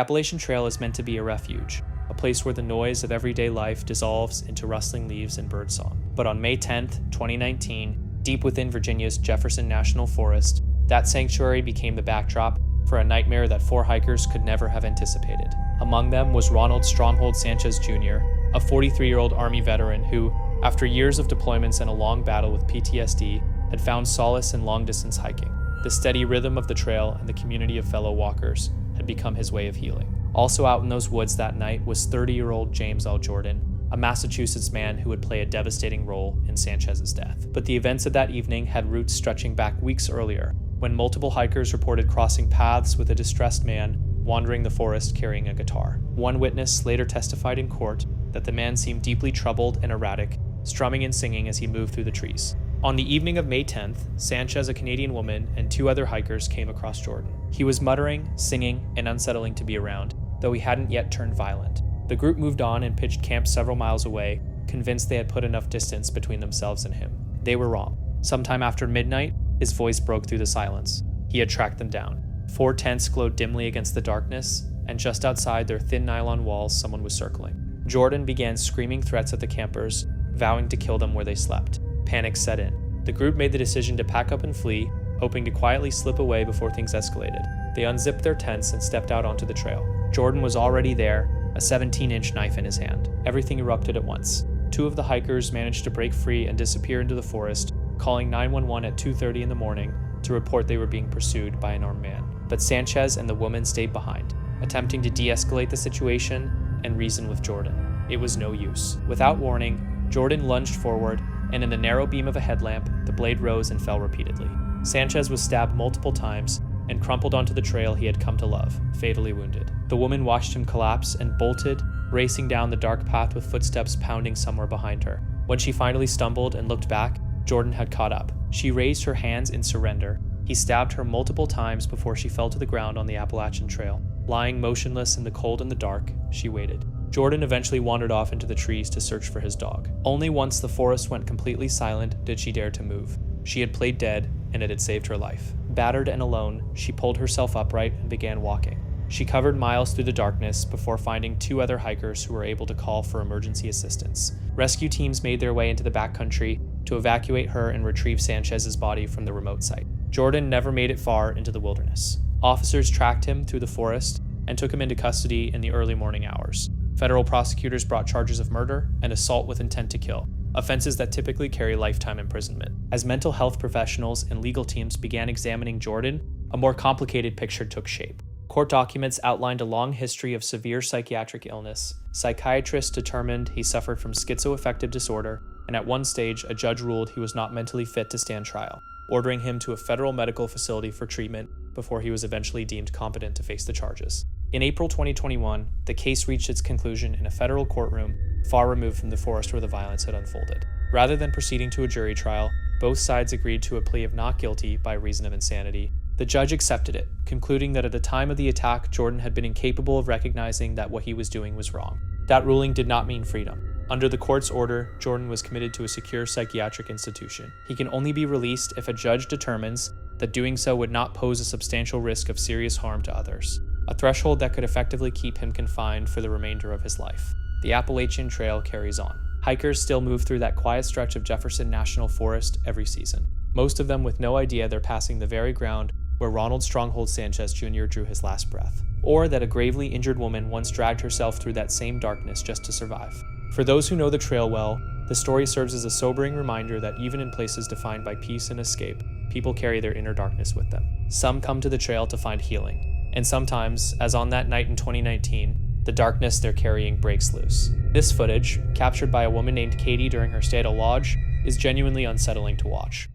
Appalachian Trail is meant to be a refuge, a place where the noise of everyday life dissolves into rustling leaves and birdsong. But on May 10th, 2019, deep within Virginia's Jefferson National Forest, that sanctuary became the backdrop for a nightmare that 4 hikers could never have anticipated. Among them was Ronald Stronghold Sanchez Jr., a 43-year-old Army veteran who, after years of deployments and a long battle with PTSD, had found solace in long-distance hiking. The steady rhythm of the trail and the community of fellow walkers had become his way of healing. Also out in those woods that night was 30-year-old James L. Jordan, a Massachusetts man who would play a devastating role in Sanchez's death. But the events of that evening had roots stretching back weeks earlier, when multiple hikers reported crossing paths with a distressed man wandering the forest carrying a guitar. One witness later testified in court that the man seemed deeply troubled and erratic, strumming and singing as he moved through the trees. On the evening of May 10th, Sanchez, a Canadian woman, and 2 other hikers came across Jordan. He was muttering, singing, and unsettling to be around, though he hadn't yet turned violent. The group moved on and pitched camp several miles away, convinced they had put enough distance between themselves and him. They were wrong. Sometime after midnight, his voice broke through the silence. He had tracked them down. 4 tents glowed dimly against the darkness, and just outside their thin nylon walls, someone was circling. Jordan began screaming threats at the campers, vowing to kill them where they slept. Panic set in. The group made the decision to pack up and flee, hoping to quietly slip away before things escalated. They unzipped their tents and stepped out onto the trail. Jordan was already there, a 17-inch knife in his hand. Everything erupted at once. 2 of the hikers managed to break free and disappear into the forest, calling 911 at 2:30 in the morning to report they were being pursued by an armed man. But Sanchez and the woman stayed behind, attempting to de-escalate the situation and reason with Jordan. It was no use. Without warning, Jordan lunged forward, and in the narrow beam of a headlamp, the blade rose and fell repeatedly. Sanchez was stabbed multiple times and crumpled onto the trail he had come to love, fatally wounded. The woman watched him collapse and bolted, racing down the dark path with footsteps pounding somewhere behind her. When she finally stumbled and looked back, Jordan had caught up. She raised her hands in surrender. He stabbed her multiple times before she fell to the ground on the Appalachian Trail. Lying motionless in the cold and the dark, she waited. Jordan eventually wandered off into the trees to search for his dog. Only once the forest went completely silent did she dare to move. She had played dead, and it had saved her life. Battered and alone, she pulled herself upright and began walking. She covered miles through the darkness before finding 2 other hikers who were able to call for emergency assistance. Rescue teams made their way into the backcountry to evacuate her and retrieve Sanchez's body from the remote site. Jordan never made it far into the wilderness. Officers tracked him through the forest and took him into custody in the early morning hours. Federal prosecutors brought charges of murder and assault with intent to kill, offenses that typically carry lifetime imprisonment. As mental health professionals and legal teams began examining Jordan, a more complicated picture took shape. Court documents outlined a long history of severe psychiatric illness. Psychiatrists determined he suffered from schizoaffective disorder, and at one stage, a judge ruled he was not mentally fit to stand trial, ordering him to a federal medical facility for treatment before he was eventually deemed competent to face the charges. In April 2021, the case reached its conclusion in a federal courtroom far removed from the forest where the violence had unfolded. Rather than proceeding to a jury trial, both sides agreed to a plea of not guilty by reason of insanity. The judge accepted it, concluding that at the time of the attack, Jordan had been incapable of recognizing that what he was doing was wrong. That ruling did not mean freedom. Under the court's order, Jordan was committed to a secure psychiatric institution. He can only be released if a judge determines that doing so would not pose a substantial risk of serious harm to others, a threshold that could effectively keep him confined for the remainder of his life. The Appalachian Trail carries on. Hikers still move through that quiet stretch of Jefferson National Forest every season, most of them with no idea they're passing the very ground where Ronald Stronghold Sanchez Jr. drew his last breath, or that a gravely injured woman once dragged herself through that same darkness just to survive. For those who know the trail well, the story serves as a sobering reminder that even in places defined by peace and escape, people carry their inner darkness with them. Some come to the trail to find healing, and sometimes, as on that night in 2019, the darkness they're carrying breaks loose. This footage, captured by a woman named Katie during her stay at a lodge, is genuinely unsettling to watch.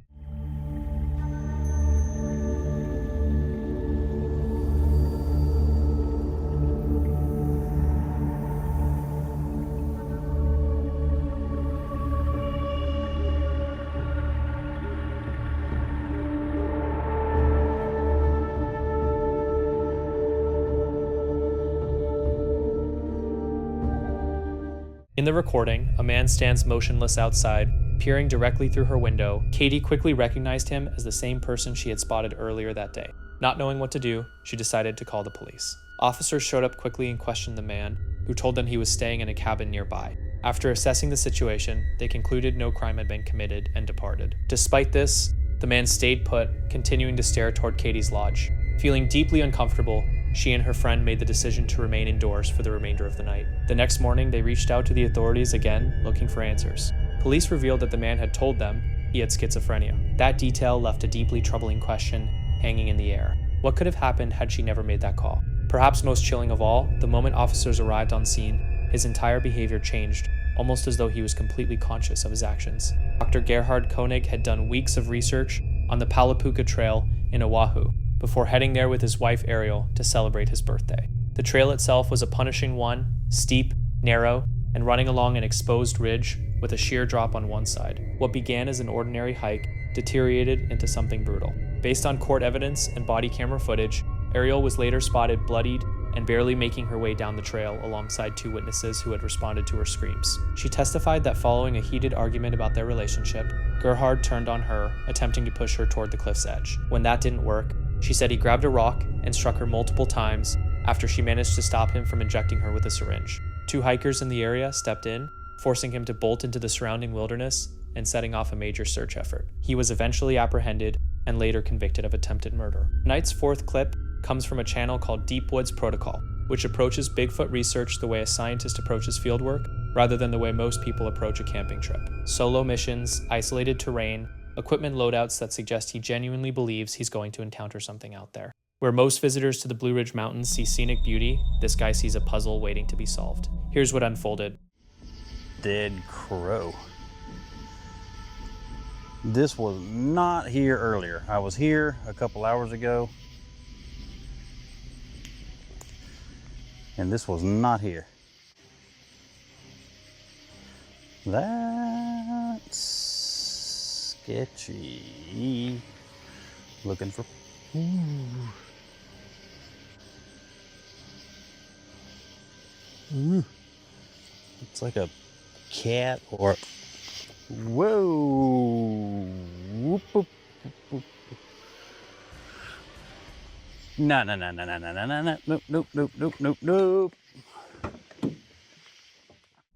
In the recording, a man stands motionless outside, peering directly through her window. Katie quickly recognized him as the same person she had spotted earlier that day. Not knowing what to do, she decided to call the police. Officers showed up quickly and questioned the man, who told them he was staying in a cabin nearby. After assessing the situation, they concluded no crime had been committed and departed. Despite this, the man stayed put, continuing to stare toward Katie's lodge. Feeling deeply uncomfortable, she and her friend made the decision to remain indoors for the remainder of the night. The next morning, they reached out to the authorities again, looking for answers. Police revealed that the man had told them he had schizophrenia. That detail left a deeply troubling question hanging in the air. What could have happened had she never made that call? Perhaps most chilling of all, the moment officers arrived on scene, his entire behavior changed, almost as though he was completely conscious of his actions. Dr. Gerhard Koenig had done weeks of research on the Palapuka Trail in Oahu before heading there with his wife Ariel to celebrate his birthday. The trail itself was a punishing one, steep, narrow, and running along an exposed ridge with a sheer drop on one side. What began as an ordinary hike deteriorated into something brutal. Based on court evidence and body camera footage, Ariel was later spotted bloodied and barely making her way down the trail alongside two witnesses who had responded to her screams. She testified that following a heated argument about their relationship, Gerhard turned on her, attempting to push her toward the cliff's edge. When that didn't work, she said he grabbed a rock and struck her multiple times after she managed to stop him from injecting her with a syringe. Two hikers in the area stepped in, forcing him to bolt into the surrounding wilderness and setting off a major search effort. He was eventually apprehended and later convicted of attempted murder. Tonight's fourth clip comes from a channel called Deep Woods Protocol, which approaches Bigfoot research the way a scientist approaches fieldwork, rather than the way most people approach a camping trip. Solo missions, isolated terrain, equipment loadouts that suggest he genuinely believes he's going to encounter something out there. Where most visitors to the Blue Ridge Mountains see scenic beauty, this guy sees a puzzle waiting to be solved. Here's what unfolded. Dead crow. This was not here earlier. I was here a couple hours ago, and this was not here. That's sketchy. Looking for... It's like a cat or... Whoa! Whoop, whoop, whoop, whoop. No. Nope.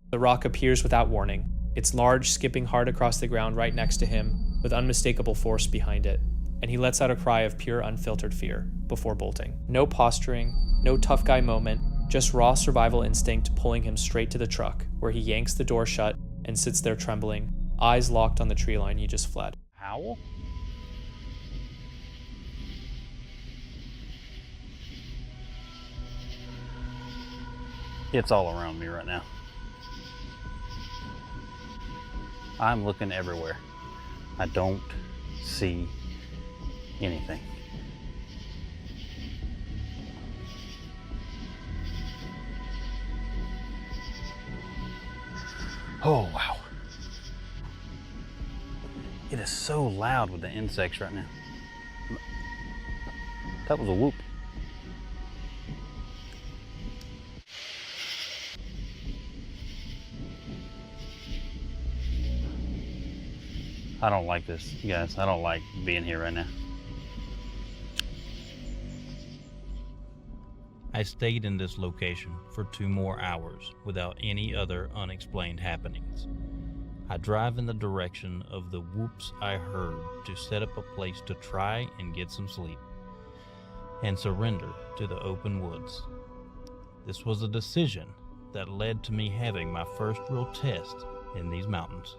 The rock appears without warning, its large, skipping hard across the ground right next to him, with unmistakable force behind it, and he lets out a cry of pure, unfiltered fear before bolting. No posturing, no tough guy moment, just raw survival instinct pulling him straight to the truck, where he yanks the door shut and sits there trembling, eyes locked on the tree line he just fled. Owl? It's all around me right now. I'm looking everywhere. I don't see anything. Oh, wow. It is so loud with the insects right now. That was a whoop. I don't like this, you guys. I don't like being here right now. I stayed in this location for 2 more hours without any other unexplained happenings. I drive in the direction of the whoops I heard to set up a place to try and get some sleep and surrender to the open woods. This was a decision that led to me having my first real test in these mountains.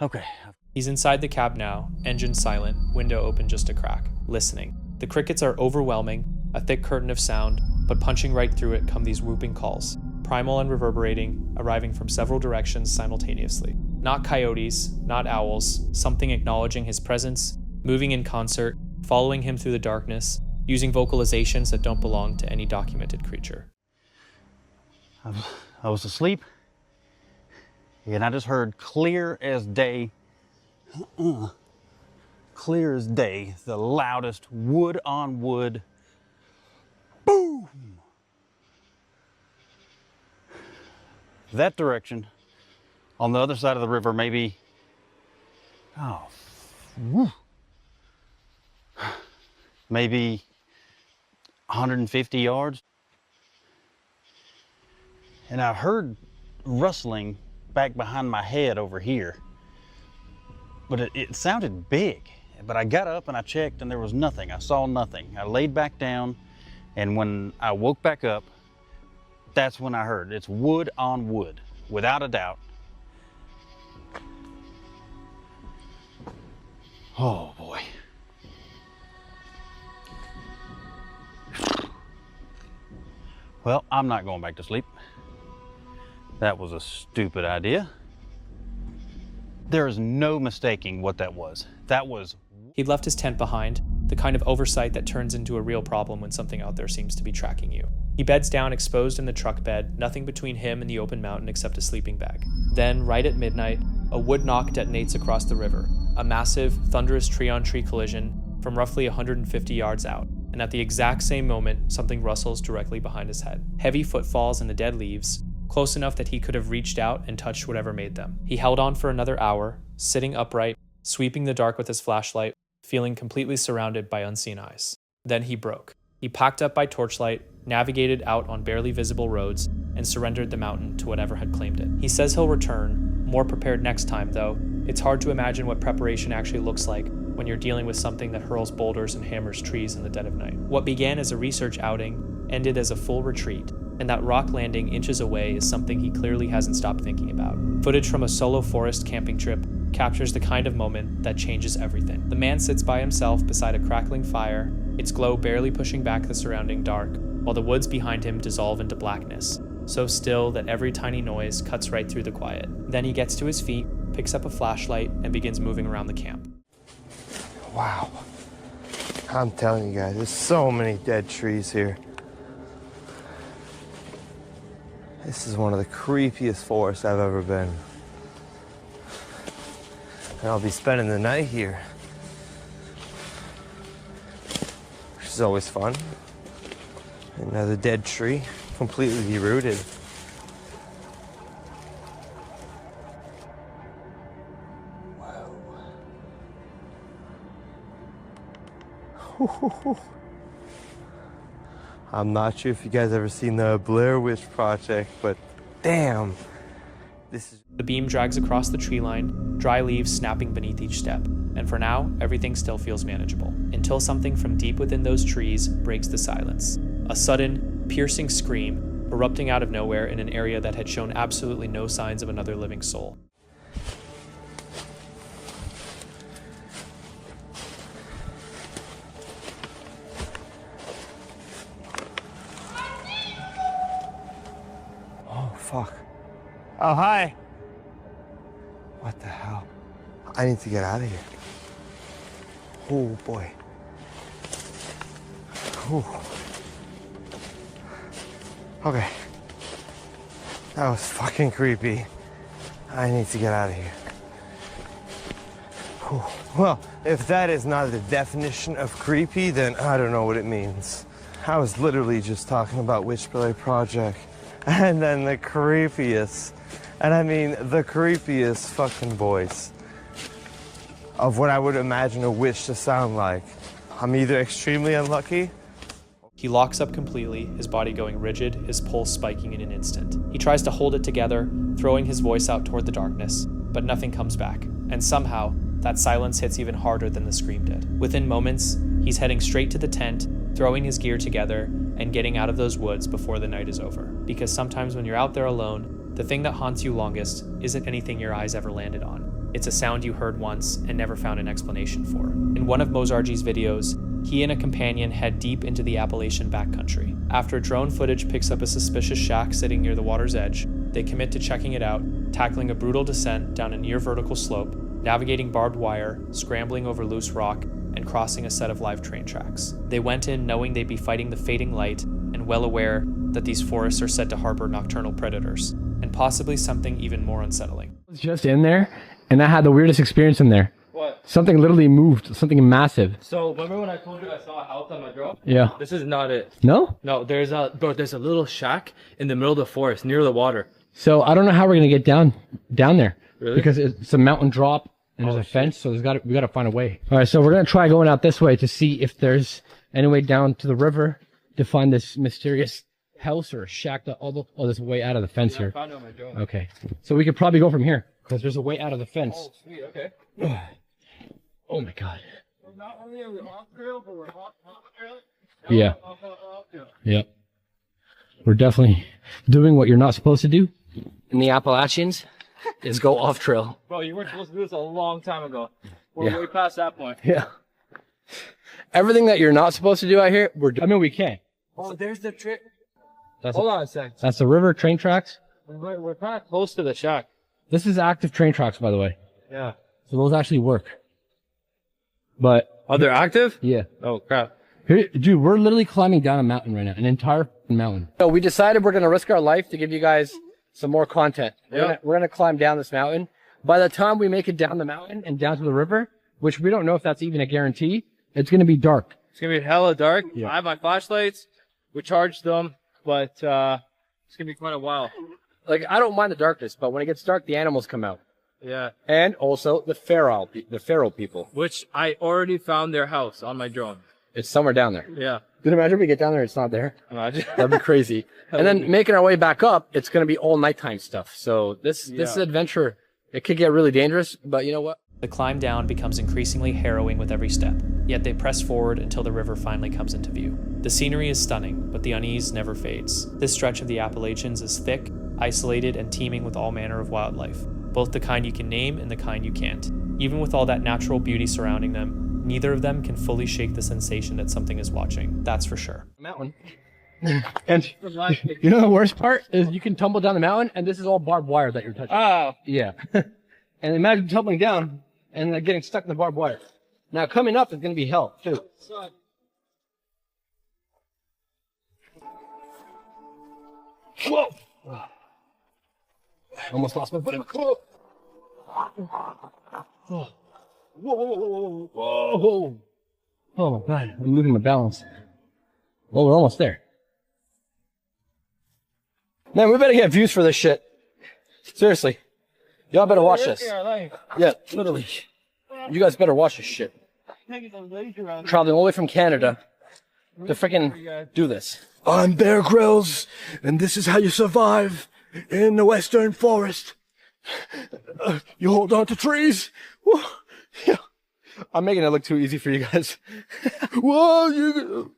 Okay. He's inside the cab now, engine silent, window open just a crack, listening. The crickets are overwhelming, a thick curtain of sound, but punching right through it come these whooping calls, primal and reverberating, arriving from several directions simultaneously. Not coyotes, not owls, something acknowledging his presence, moving in concert, following him through the darkness, using vocalizations that don't belong to any documented creature. I was asleep, and I just heard clear as day, clear as day, the loudest wood on wood boom. That direction, on the other side of the river, maybe, oh, whew. maybe 150 yards. And I heard rustling back behind my head over here, but it sounded big. But I got up and I checked and there was nothing. I saw nothing. I laid back down, and when I woke back up, that's when I heard. It's wood on wood, without a doubt. Oh boy. Well, I'm not going back to sleep. That was a stupid idea. There is no mistaking what that was. That was... He'd left his tent behind, the kind of oversight that turns into a real problem when something out there seems to be tracking you. He beds down exposed in the truck bed, nothing between him and the open mountain except a sleeping bag. Then, right at midnight, a wood knock detonates across the river, a massive, thunderous tree-on-tree collision from roughly 150 yards out. And at the exact same moment, something rustles directly behind his head. Heavy footfalls in the dead leaves, close enough that he could have reached out and touched whatever made them. He held on for another hour, sitting upright, sweeping the dark with his flashlight, feeling completely surrounded by unseen eyes. Then he broke. He packed up by torchlight, navigated out on barely visible roads, and surrendered the mountain to whatever had claimed it. He says he'll return, more prepared next time though. It's hard to imagine what preparation actually looks like when you're dealing with something that hurls boulders and hammers trees in the dead of night. What began as a research outing ended as a full retreat, and that rock landing inches away is something he clearly hasn't stopped thinking about. Footage from a solo forest camping trip captures the kind of moment that changes everything. The man sits by himself beside a crackling fire, its glow barely pushing back the surrounding dark, while the woods behind him dissolve into blackness, so still that every tiny noise cuts right through the quiet. Then he gets to his feet, picks up a flashlight, and begins moving around the camp. Wow. I'm telling you guys, there's so many dead trees here. This is one of the creepiest forests I've ever been. And I'll be spending the night here, which is always fun. Another dead tree, completely derooted. Wow. I'm not sure if you guys ever seen the Blair Witch Project, but damn, this is... The beam drags across the tree line, dry leaves snapping beneath each step. And for now, everything still feels manageable, until something from deep within those trees breaks the silence. A sudden, piercing scream, erupting out of nowhere in an area that had shown absolutely no signs of another living soul. Oh, fuck. Oh, hi. What the hell? I need to get out of here. Oh, boy. Ooh. Okay. That was fucking creepy. I need to get out of here. Ooh. Well, if that is not the definition of creepy, then I don't know what it means. I was literally just talking about Witch Project. And then the creepiest, and I mean the creepiest fucking voice of what I would imagine a witch to sound like. I'm either extremely unlucky. He locks up completely, his body going rigid, his pulse spiking in an instant. He tries to hold it together, throwing his voice out toward the darkness, but nothing comes back. And somehow, that silence hits even harder than the scream did. Within moments, he's heading straight to the tent, throwing his gear together, and getting out of those woods before the night is over. Because sometimes when you're out there alone, the thing that haunts you longest isn't anything your eyes ever landed on. It's a sound you heard once and never found an explanation for. In one of Mozargy's videos, he and a companion head deep into the Appalachian backcountry. After drone footage picks up a suspicious shack sitting near the water's edge, they commit to checking it out, tackling a brutal descent down a near vertical slope, navigating barbed wire, scrambling over loose rock, and crossing a set of live train tracks. They went in knowing they'd be fighting the fading light and well aware that these forests are said to harbor nocturnal predators, and possibly something even more unsettling. I was just in there, and I had the weirdest experience in there. What? Something literally moved, something massive. So remember when I told you I saw a house on my drone? Yeah. This is not it. No? No, there's a little shack in the middle of the forest near the water. So I don't know how we're gonna get down there. Really? Because it's a mountain drop and there's a fence, so we gotta find a way. All right, so we're gonna try going out this way to see if there's anyway down to the river to find this mysterious house or shack that oh, there's a way out of the fence here. Found it on my drone. Okay. So we could probably go from here because there's a way out of the fence. Oh, sweet. Okay. Oh my God. We're not only on the off trail, but we're off trail. Yeah. Off trail. Yep. We're definitely doing what you're not supposed to do in the Appalachians is go off trail. Bro, you weren't supposed to do this a long time ago. We're way past that point. Yeah. Everything that you're not supposed to do out here, I mean, we can. Oh, there's the trick. Hold on a sec. That's the river train tracks. We're kind of close to the shack. This is active train tracks, by the way. Yeah. So those actually work. But Oh, they're active? yeah. Oh, crap. Here, dude, we're literally climbing down a mountain right now, an entire mountain. So we decided we're gonna risk our life to give you guys some more content. We're gonna climb down this mountain. By the time we make it down the mountain and down to the river, which we don't know if that's even a guarantee, it's gonna be dark. It's going to be hella dark. Yeah. I have my flashlights. We charged them, but it's going to be quite a while. Like, I don't mind the darkness, but when it gets dark, the animals come out. Yeah. And also the feral people. Which I already found their house on my drone. It's somewhere down there. Yeah. Dude, imagine we get down there and it's not there. Imagine. That'd be crazy. And then making our way back up, it's going to be all nighttime stuff. So this adventure, it could get really dangerous, but you know what? The climb down becomes increasingly harrowing with every step, yet they press forward until the river finally comes into view. The scenery is stunning, but the unease never fades. This stretch of the Appalachians is thick, isolated, and teeming with all manner of wildlife, both the kind you can name and the kind you can't. Even with all that natural beauty surrounding them, neither of them can fully shake the sensation that something is watching, that's for sure. Mountain. And you know the worst part is you can tumble down the mountain and this is all barbed wire that you're touching. Oh. Yeah. And imagine tumbling down and getting stuck in the barbed wire. Now coming up is going to be hell too. Whoa! Almost lost my footing. Whoa! Whoa! Whoa! Whoa! Oh my God! I'm losing my balance. Well, we're almost there. Man, we better get views for this shit. Seriously. Y'all better watch this. Yeah, literally. You guys better watch this shit. Traveling all the way from Canada to freaking do this. I'm Bear Grylls, and this is how you survive in the western forest. You hold on to trees. Whoa. Yeah. I'm making it look too easy for you guys. Whoa, you.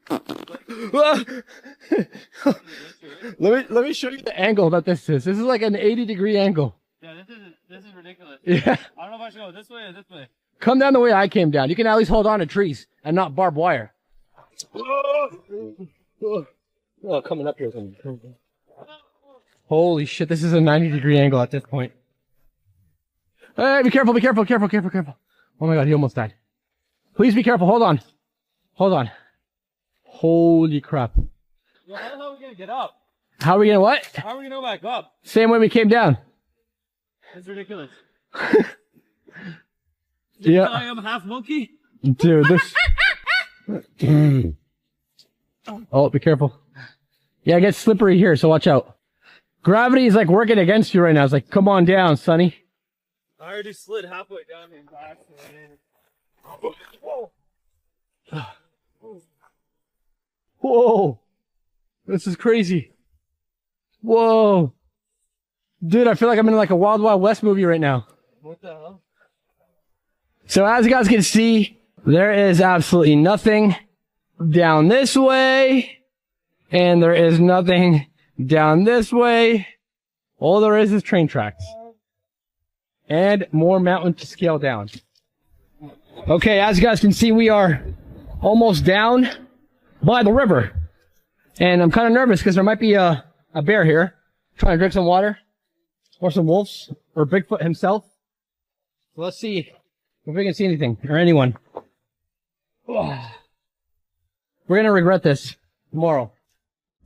Let me show you the angle that this is. This is like an 80-degree angle. Yeah, this is ridiculous. Yeah. I don't know if I should go this way or this way. Come down the way I came down. You can at least hold on to trees and not barbed wire. Oh, coming up here. Holy shit, this is a 90-degree angle at this point. Hey, be careful, be careful, careful, careful, careful. Oh my God, he almost died. Please be careful, hold on. Hold on. Holy crap. Yo, how the hell are we gonna get up? How are we gonna what? How are we gonna go back up? Same way we came down. That's ridiculous. Yeah. I am half monkey. Dude, this... Oh, be careful. Yeah, it gets slippery here, so watch out. Gravity is like working against you right now. It's like, come on down, Sonny. I already slid halfway down and back. Whoa. This is crazy. Whoa. Dude, I feel like I'm in like a Wild Wild West movie right now. What the hell? So as you guys can see, there is absolutely nothing down this way. And there is nothing down this way. All there is train tracks. And more mountain to scale down. Okay, as you guys can see, we are almost down by the river. And I'm kind of nervous because there might be a bear here trying to drink some water. Or some wolves. Or Bigfoot himself. So let's see if we can see anything or anyone. We're gonna regret this tomorrow.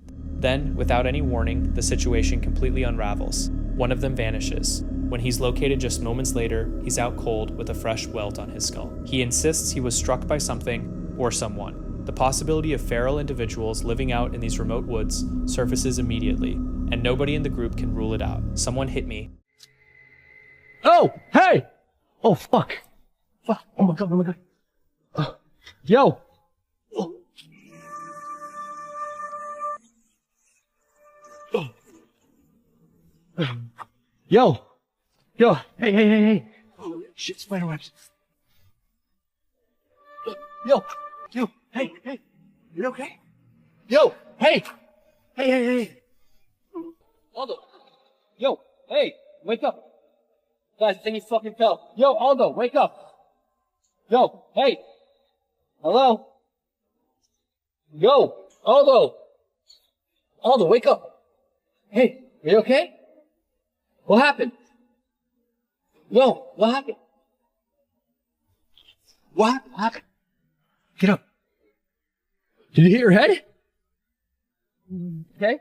Then, without any warning, the situation completely unravels. One of them vanishes. When he's located just moments later, he's out cold with a fresh welt on his skull. He insists he was struck by something or someone. The possibility of feral individuals living out in these remote woods surfaces immediately, and nobody in the group can rule it out. Someone hit me. Oh, hey! Oh, fuck. Fuck. Oh my God, oh my God. Yo! Yo! Yo! Hey! Oh, shit, spider webs. Yo! Hey! You okay? Yo! Hey! Hey! Aldo! Yo! Hey! Wake up! Guys, I think he fucking fell. Yo, Aldo, wake up! Yo! Hey! Hello? Yo! Aldo! Aldo, wake up! Hey, are you okay? What happened? Yo, what happened? What happened? Get up. Did you hit your head? Okay.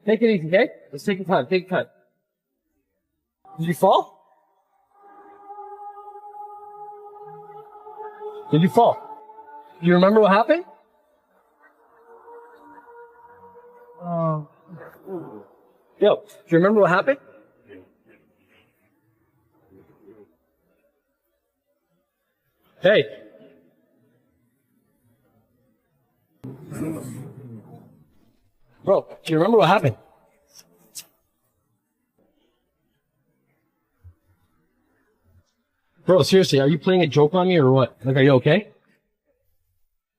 Take it easy, okay? Let's take your time, take your time. Did you fall? Did you fall? Do you remember what happened? Yo, do you remember what happened? Hey. Bro, do you remember what happened? Bro, seriously, are you playing a joke on me or what? Like, are you okay?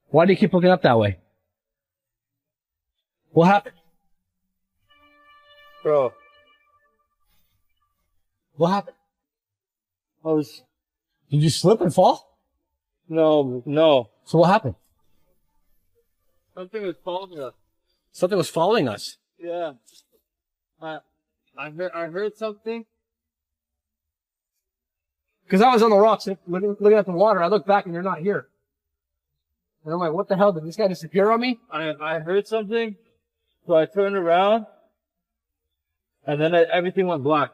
Why do you keep looking up that way? What happened? Bro, What happened? did you slip and fall? No. So what happened? Something was following us. Something was following us. Yeah. I heard something. Because I was on the rocks looking at the water. I looked back and you're not here. And I'm like, what the hell? Did this guy disappear on me? I heard something, so I turned around, and then everything went black.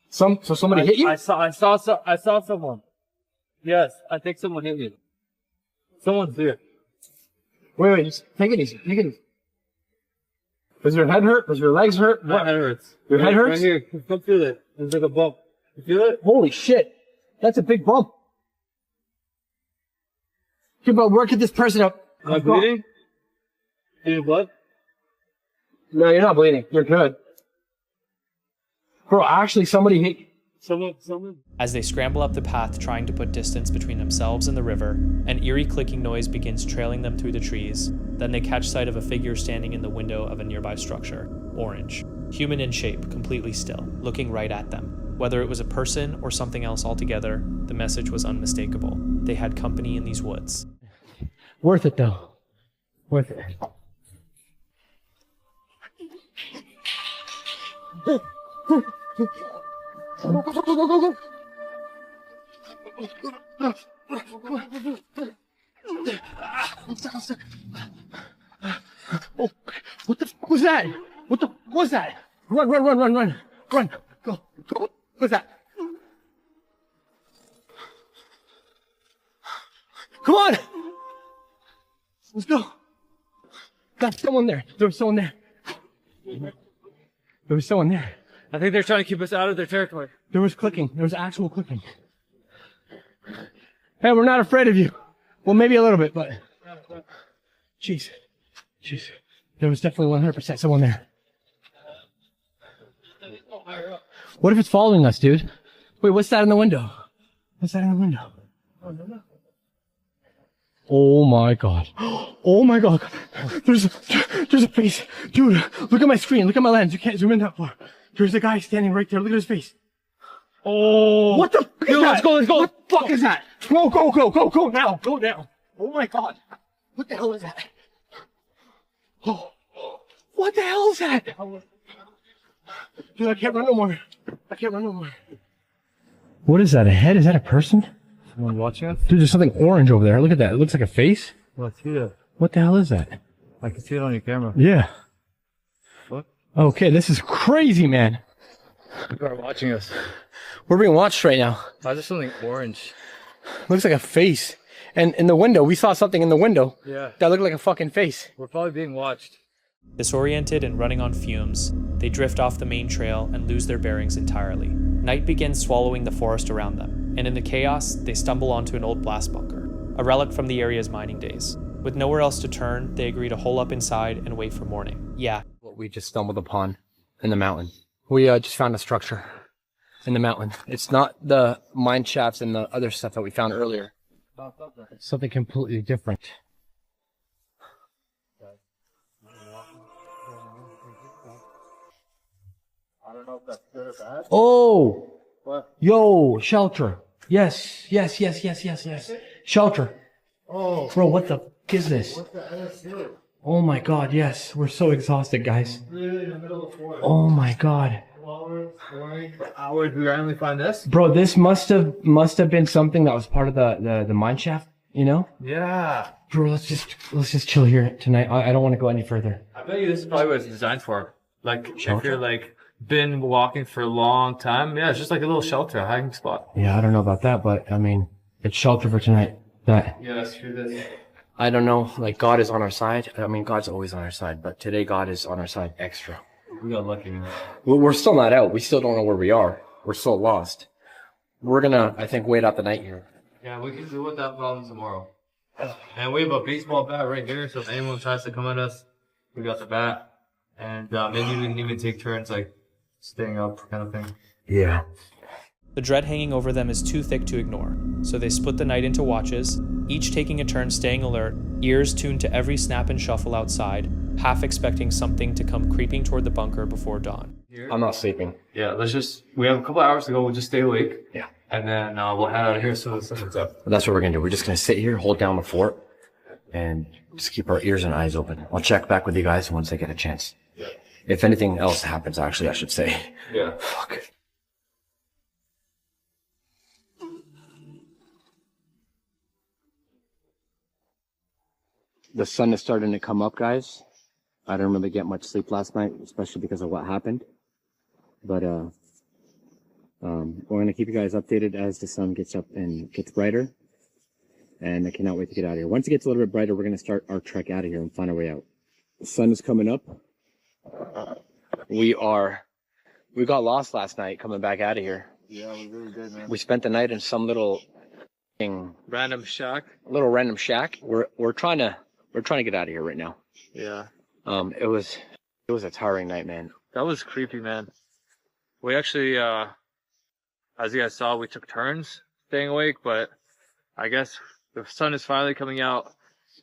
So somebody hit you? I saw someone. Yes, I think someone hit me. Someone's there. Wait, just take it easy. Does your head hurt? Does your legs hurt? My head hurts. Your head hurts? Right here. Come feel it. There's like a bump. You feel it? Holy shit. That's a big bump. Okay, but where could this person up? Am I bleeding? Any blood? No, you're not bleeding. You're good. Bro, actually somebody hit you. Someone. As they scramble up the path trying to put distance between themselves and the river, an eerie clicking noise begins trailing them through the trees. Then they catch sight of a figure standing in the window of a nearby structure, orange, human in shape, completely still, looking right at them. Whether it was a person or something else altogether, the message was unmistakable. They had company in these woods. Worth it though. Worth it. Go. Oh, what the fuck was that? What the fuck was that? Run. Go. What was that? Come on! Let's go. Got someone there. There was someone there. I think they're trying to keep us out of their territory. There was clicking. There was actual clicking. Hey, we're not afraid of you. Well, maybe a little bit, but... Jeez. There was definitely 100% someone there. What if it's following us, dude? Wait, what's that in the window? Oh my god. Oh my god. There's a face. Dude, look at my screen. Look at my lens. You can't zoom in that far. There's a guy standing right there. Look at his face. Oh. What the fuck is that? Let's go. What the fuck is that? Go now. Go now. Oh my god. What the hell is that? Oh. What the hell is that? Dude, I can't run no more. What is that? A head? Is that a person? Someone watching us? Dude, there's something orange over there. Look at that. It looks like a face. Let's see it. What the hell is that? I can see it on your camera. Yeah. What? Okay, this is crazy, man. People are watching us. We're being watched right now. Why is there something orange? Looks like a face. And in the window, we saw something in the window. Yeah. That looked like a fucking face. We're probably being watched. Disoriented and running on fumes, they drift off the main trail and lose their bearings entirely. Night begins swallowing the forest around them, and in the chaos, they stumble onto an old blast bunker, a relic from the area's mining days. With nowhere else to turn, they agree to hole up inside and wait for morning. Yeah, what we just stumbled upon in the mountain. We just found a structure in the mountain. It's not the mine shafts and the other stuff that we found earlier. It's something completely different. I don't know if that's good or bad. Oh! What? Yo, shelter. Yes. Shelter. Oh. Bro, what the fuck is this? What the hell is it? Oh my god, yes. We're so exhausted, guys. Really in the middle of the forest. Oh my god. 2 hours, 40 hours, we randomly find this? Bro, this must have been something that was part of the mine shaft, you know? Yeah. Bro, let's just chill here tonight. I don't want to go any further. I bet you this is probably what it's designed for. Like, if you're like, been walking for a long time, yeah, it's just like a little shelter, a hiding spot. Yeah, I don't know about that, but I mean, it's shelter for tonight. Yeah, that's true. This. I don't know, like God is on our side. I mean, God's always on our side, but today God is on our side extra. We got lucky. We're still not out. We still don't know where we are. We're still lost. We're gonna, I think, wait out the night here. Yeah, we can deal with that problem tomorrow. And we have a baseball bat right here, so if anyone tries to come at us, we got the bat. And maybe we can even take turns, like, staying up kind of thing. Yeah. The dread hanging over them is too thick to ignore, so they split the night into watches, each taking a turn staying alert, ears tuned to every snap and shuffle outside, half expecting something to come creeping toward the bunker before dawn. I'm not sleeping. Yeah, we have a couple hours to go, we'll just stay awake. Yeah. And then we'll head out of here so the sun's up. That's what we're gonna do. We're just gonna sit here, hold down the fort, and just keep our ears and eyes open. I'll check back with you guys once I get a chance. Yeah. If anything else happens, actually, I should say. Yeah. Fuck. The sun is starting to come up, guys. I didn't really get much sleep last night, especially because of what happened. But we're gonna keep you guys updated as the sun gets up and gets brighter. And I cannot wait to get out of here. Once it gets a little bit brighter, we're gonna start our trek out of here and find our way out. The sun is coming up. We got lost last night coming back out of here. Yeah, we really did, man. We spent the night in some little Random shack. random shack. We're trying to get out of here right now. Yeah. It was a tiring night, man. That was creepy, man. We actually, as you guys saw, we took turns staying awake, but I guess the sun is finally coming out.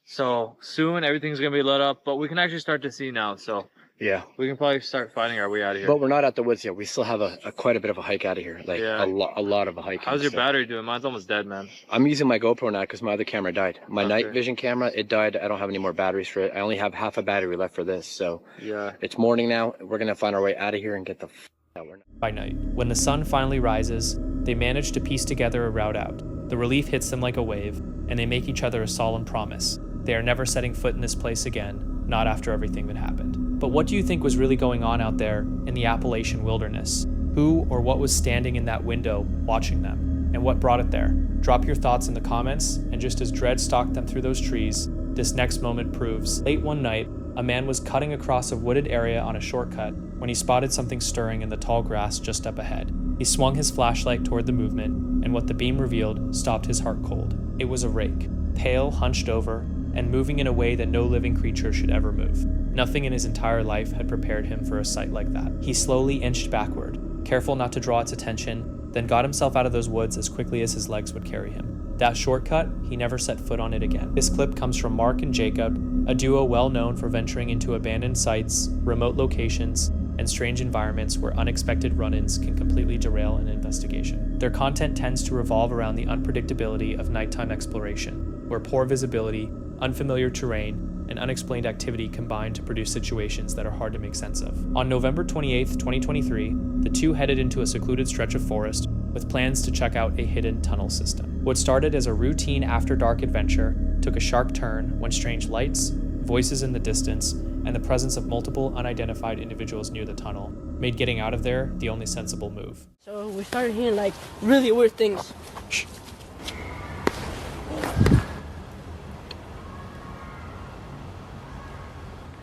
So soon everything's going to be lit up, but we can actually start to see now. So Yeah. we can probably start finding our way out of here. But we're not at the woods yet. We still have quite a bit of a hike out of here. Like Yeah. a lot of a hike. How's your battery doing? Mine's almost dead, man. I'm using my GoPro now because my other camera died. My Okay. night vision camera, it died. I don't have any more batteries for it. I only have half a battery left for this. So Yeah. it's morning now. We're going to find our way out of here and get the out. By night, when the sun finally rises, they manage to piece together a route out. The relief hits them like a wave, and they make each other a solemn promise. They are never setting foot in this place again, not after everything that happened. But what do you think was really going on out there in the Appalachian wilderness? Who or what was standing in that window watching them? And what brought it there? Drop your thoughts in the comments, and just as dread stalked them through those trees, this next moment proves. Late one night, a man was cutting across a wooded area on a shortcut when he spotted something stirring in the tall grass just up ahead. He swung his flashlight toward the movement, and what the beam revealed stopped his heart cold. It was a rake, pale, hunched over, and moving in a way that no living creature should ever move. Nothing in his entire life had prepared him for a sight like that. He slowly inched backward, careful not to draw its attention, then got himself out of those woods as quickly as his legs would carry him. That shortcut, he never set foot on it again. This clip comes from Mark and Jacob, a duo well known for venturing into abandoned sites, remote locations, and strange environments where unexpected run-ins can completely derail an investigation. Their content tends to revolve around the unpredictability of nighttime exploration, where poor visibility, unfamiliar terrain, and unexplained activity combine to produce situations that are hard to make sense of. On November 28th, 2023, the two headed into a secluded stretch of forest with plans to check out a hidden tunnel system. What started as a routine after-dark adventure took a sharp turn when strange lights, voices in the distance, and the presence of multiple unidentified individuals near the tunnel made getting out of there the only sensible move. So we started hearing like really weird things.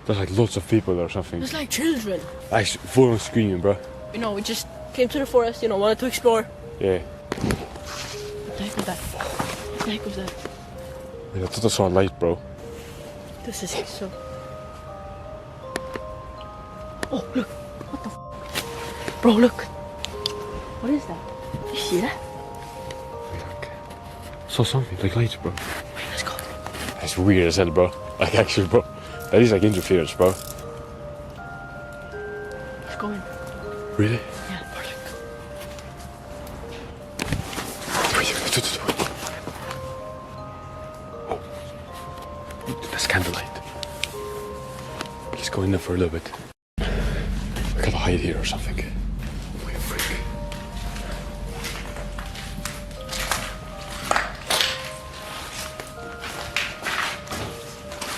There's like lots of people or something. There's like children. I full on screaming, bro. You know, we just came to the forest, you know, wanted to explore. Yeah. What the heck was that? What the heck was that? I thought I saw a light, bro. This is so... Oh, look. What the Bro, look. What is that? You see that? Saw something, like lights, bro. Wait, let's go. That's weird as hell, bro. Like, actually, bro. That is like interference, bro. Let's go in. Really? Yeah, perfect. Oh. That's candlelight. Let's go in there for a little bit. We gotta hide here or something. Like a freak.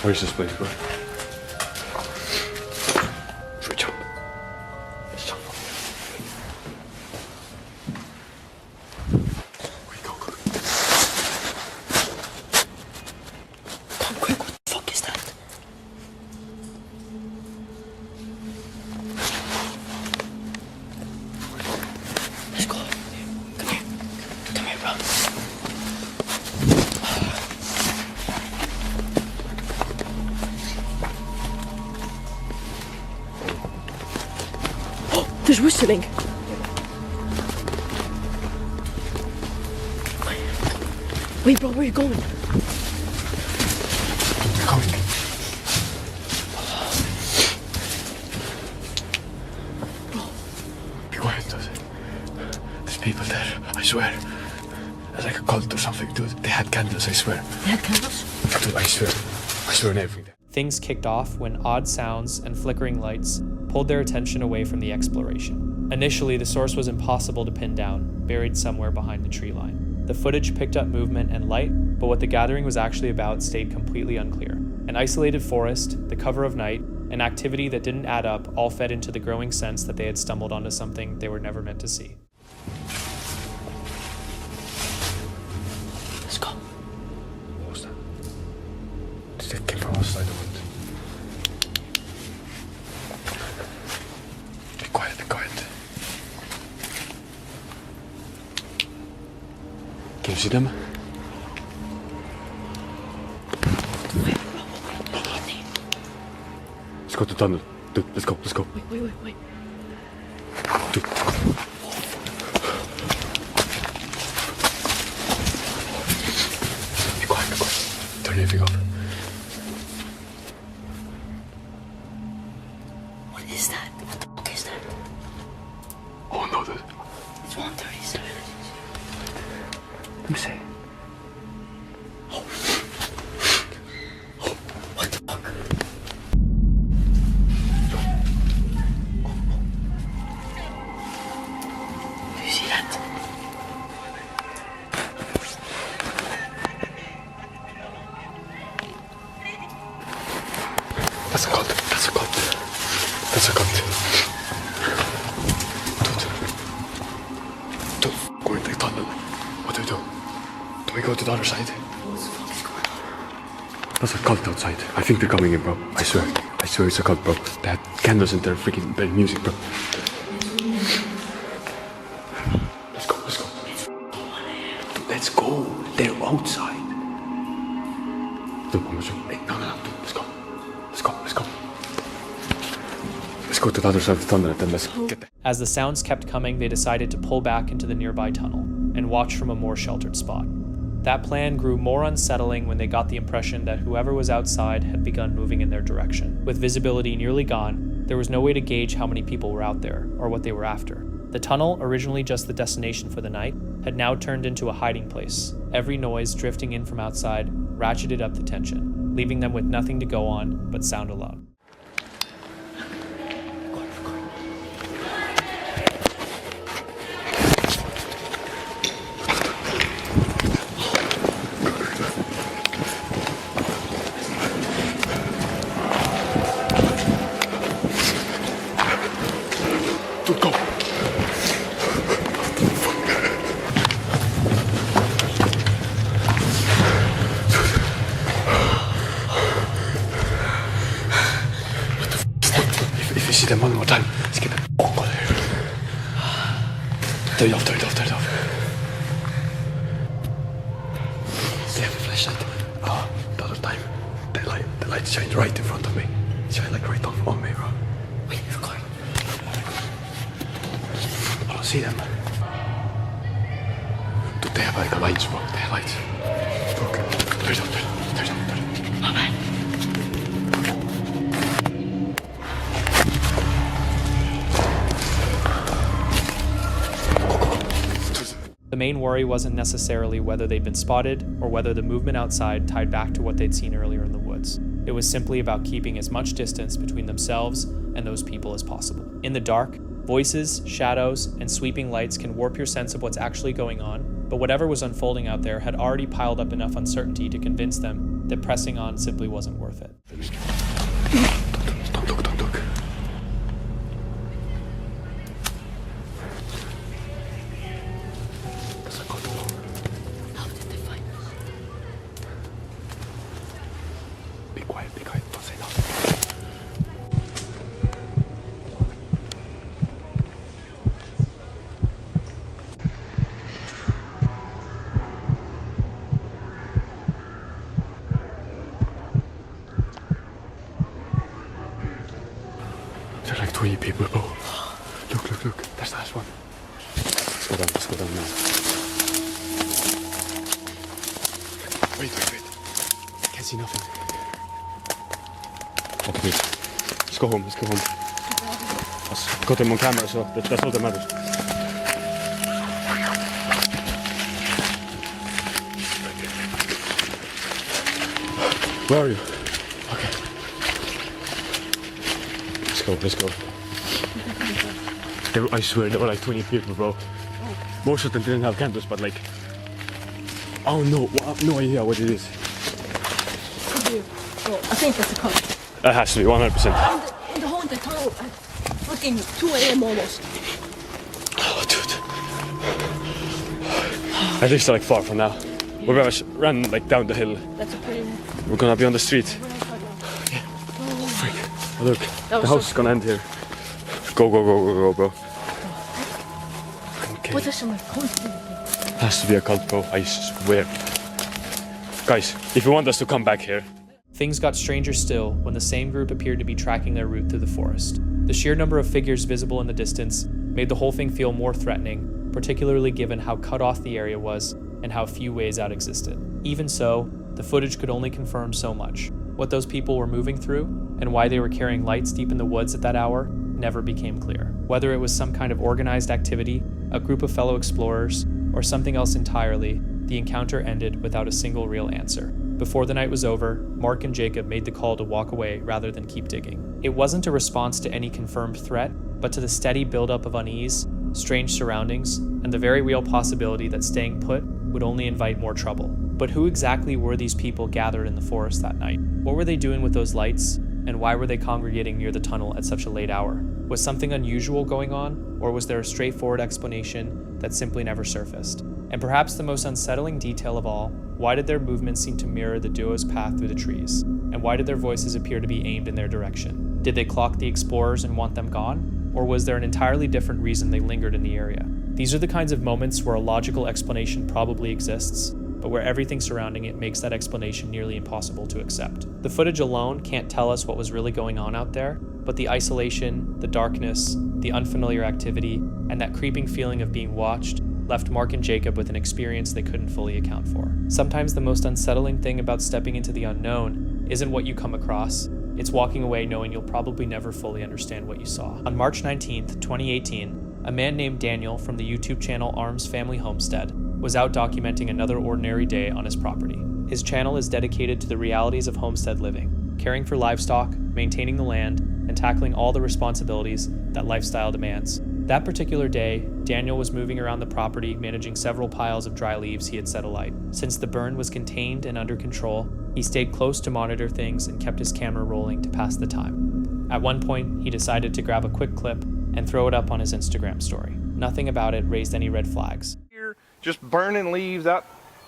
Where's this place, bro? Should we jump? Let's jump. Go. Come quick, what the fuck is that? Let's go. Come here. Come here, bro. Oh, there's whistling. Wait, bro, where are you going? We're coming. Be quiet, dude. There's people there, I swear. It's like a cult or something, dude. They had candles, I swear. They had candles? Dude, I swear on everything. Things kicked off when odd sounds and flickering lights pulled their attention away from the exploration. Initially, the source was impossible to pin down, buried somewhere behind the tree line. The footage picked up movement and light, but what the gathering was actually about stayed completely unclear. An isolated forest, the cover of night, an activity that didn't add up all fed into the growing sense that they had stumbled onto something they were never meant to see. Let's go. What was that? It came from outside the wind. Be quiet, be quiet. Can you see them? Let's go to the tunnel. Dude, let's go. Wait. Dude. Be quiet. Turn everything off. What is that? What the fuck is that? Oh no, dude. It's 1:37. Let me see. What the fuck? Do you see that? That's a cult. Dude, go in the tunnel. What do we do? Do we go to the other side? What the fuck is going on? That's a cult outside. I think they're coming in, bro. I swear it's a cult, bro. They had candles in their freaking their music, bro. Let's go. Let's go. They're outside. Dude, I'm sure. Hey, no. Dude, let's go. Let's go to the other side of the tunnel and then let's get there. As the sounds kept coming, they decided to pull back into the nearby tunnel and watch from a more sheltered spot. That plan grew more unsettling when they got the impression that whoever was outside had begun moving in their direction. With visibility nearly gone, there was no way to gauge how many people were out there or what they were after. The tunnel, originally just the destination for the night, had now turned into a hiding place. Every noise drifting in from outside ratcheted up the tension, leaving them with nothing to go on but sound alone. Dude, go. If you see them one more time, let's get the fuck out of here. Turn it off. They have a flashlight. The other time, the light shined right in front of me. It shined like right on me, bro. Wait, recording. see them. Dude, they have like lights, bro. They have lights. Look. There's them. The main worry wasn't necessarily whether they'd been spotted or whether the movement outside tied back to what they'd seen earlier in the woods. It was simply about keeping as much distance between themselves and those people as possible. In the dark, voices, shadows, and sweeping lights can warp your sense of what's actually going on, but whatever was unfolding out there had already piled up enough uncertainty to convince them that pressing on simply wasn't worth it. Don't look. There's a cult, bro. How did they find us? Be quiet. Don't say nothing. There are like 20 people, bro. Look. That's the last one. Let's go down now. Wait. Can't see nothing. Okay, wait. Let's go home. Let's got them on camera, so that's all that matters. Where are you? Okay. Let's go. I swear there were like 20 people, bro. Most of them didn't have candles, but like... Oh no, I have no idea what it is. Oh, I think that's a cult. That has to be 100%. In the haunted tunnel at fucking 2 a.m. almost. Oh, dude. At least they're like far from now. We're gonna run like down the hill. That's a pretty... We're gonna be on the street. Yeah. Freak. Oh, look, the house is gonna end here. Go, bro. Okay. What is some cult? Has to be a cult, bro. I swear. Guys, if you want us to come back here. Things got stranger still when the same group appeared to be tracking their route through the forest. The sheer number of figures visible in the distance made the whole thing feel more threatening, particularly given how cut off the area was and how few ways out existed. Even so, the footage could only confirm so much. What those people were moving through, and why they were carrying lights deep in the woods at that hour, never became clear. Whether it was some kind of organized activity, a group of fellow explorers, or something else entirely, the encounter ended without a single real answer. Before the night was over, Mark and Jacob made the call to walk away rather than keep digging. It wasn't a response to any confirmed threat, but to the steady buildup of unease, strange surroundings, and the very real possibility that staying put would only invite more trouble. But who exactly were these people gathered in the forest that night? What were they doing with those lights? And why were they congregating near the tunnel at such a late hour? Was something unusual going on, or was there a straightforward explanation that simply never surfaced? And perhaps the most unsettling detail of all, why did their movements seem to mirror the duo's path through the trees? And why did their voices appear to be aimed in their direction? Did they clock the explorers and want them gone? Or was there an entirely different reason they lingered in the area? These are the kinds of moments where a logical explanation probably exists, but where everything surrounding it makes that explanation nearly impossible to accept. The footage alone can't tell us what was really going on out there, but the isolation, the darkness, the unfamiliar activity, and that creeping feeling of being watched left Mark and Jacob with an experience they couldn't fully account for. Sometimes the most unsettling thing about stepping into the unknown isn't what you come across, it's walking away knowing you'll probably never fully understand what you saw. On March 19th, 2018, a man named Daniel from the YouTube channel Arms Family Homestead was out documenting another ordinary day on his property. His channel is dedicated to the realities of homestead living, caring for livestock, maintaining the land, and tackling all the responsibilities that lifestyle demands. That particular day, Daniel was moving around the property managing several piles of dry leaves he had set alight. Since the burn was contained and under control, he stayed close to monitor things and kept his camera rolling to pass the time. At one point, he decided to grab a quick clip and throw it up on his Instagram story. Nothing about it raised any red flags. Just burning leaves out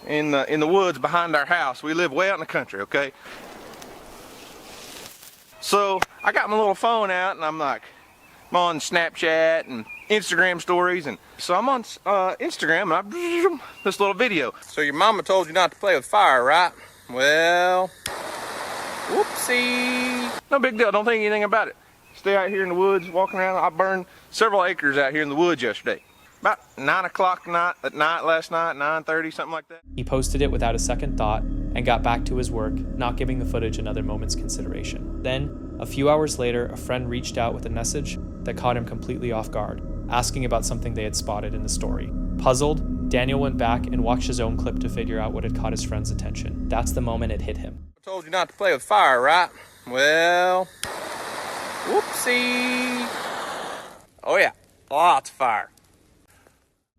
in the woods behind our house. We live way out in the country, okay? So I got my little phone out and I'm on Snapchat and Instagram stories, and so I'm on Instagram and I this little video. So your mama told you not to play with fire, right? Well, whoopsie. No big deal, don't think anything about it. Stay out here in the woods, walking around. I burned several acres out here in the woods yesterday. about 9 o'clock at night last night, 9:30, something like that. He posted it without a second thought and got back to his work, not giving the footage another moment's consideration. Then, a few hours later, a friend reached out with a message that caught him completely off guard, asking about something they had spotted in the story. Puzzled, Daniel went back and watched his own clip to figure out what had caught his friend's attention. That's the moment it hit him. I told you not to play with fire, right? Well, whoopsie. Oh yeah, lots of fire.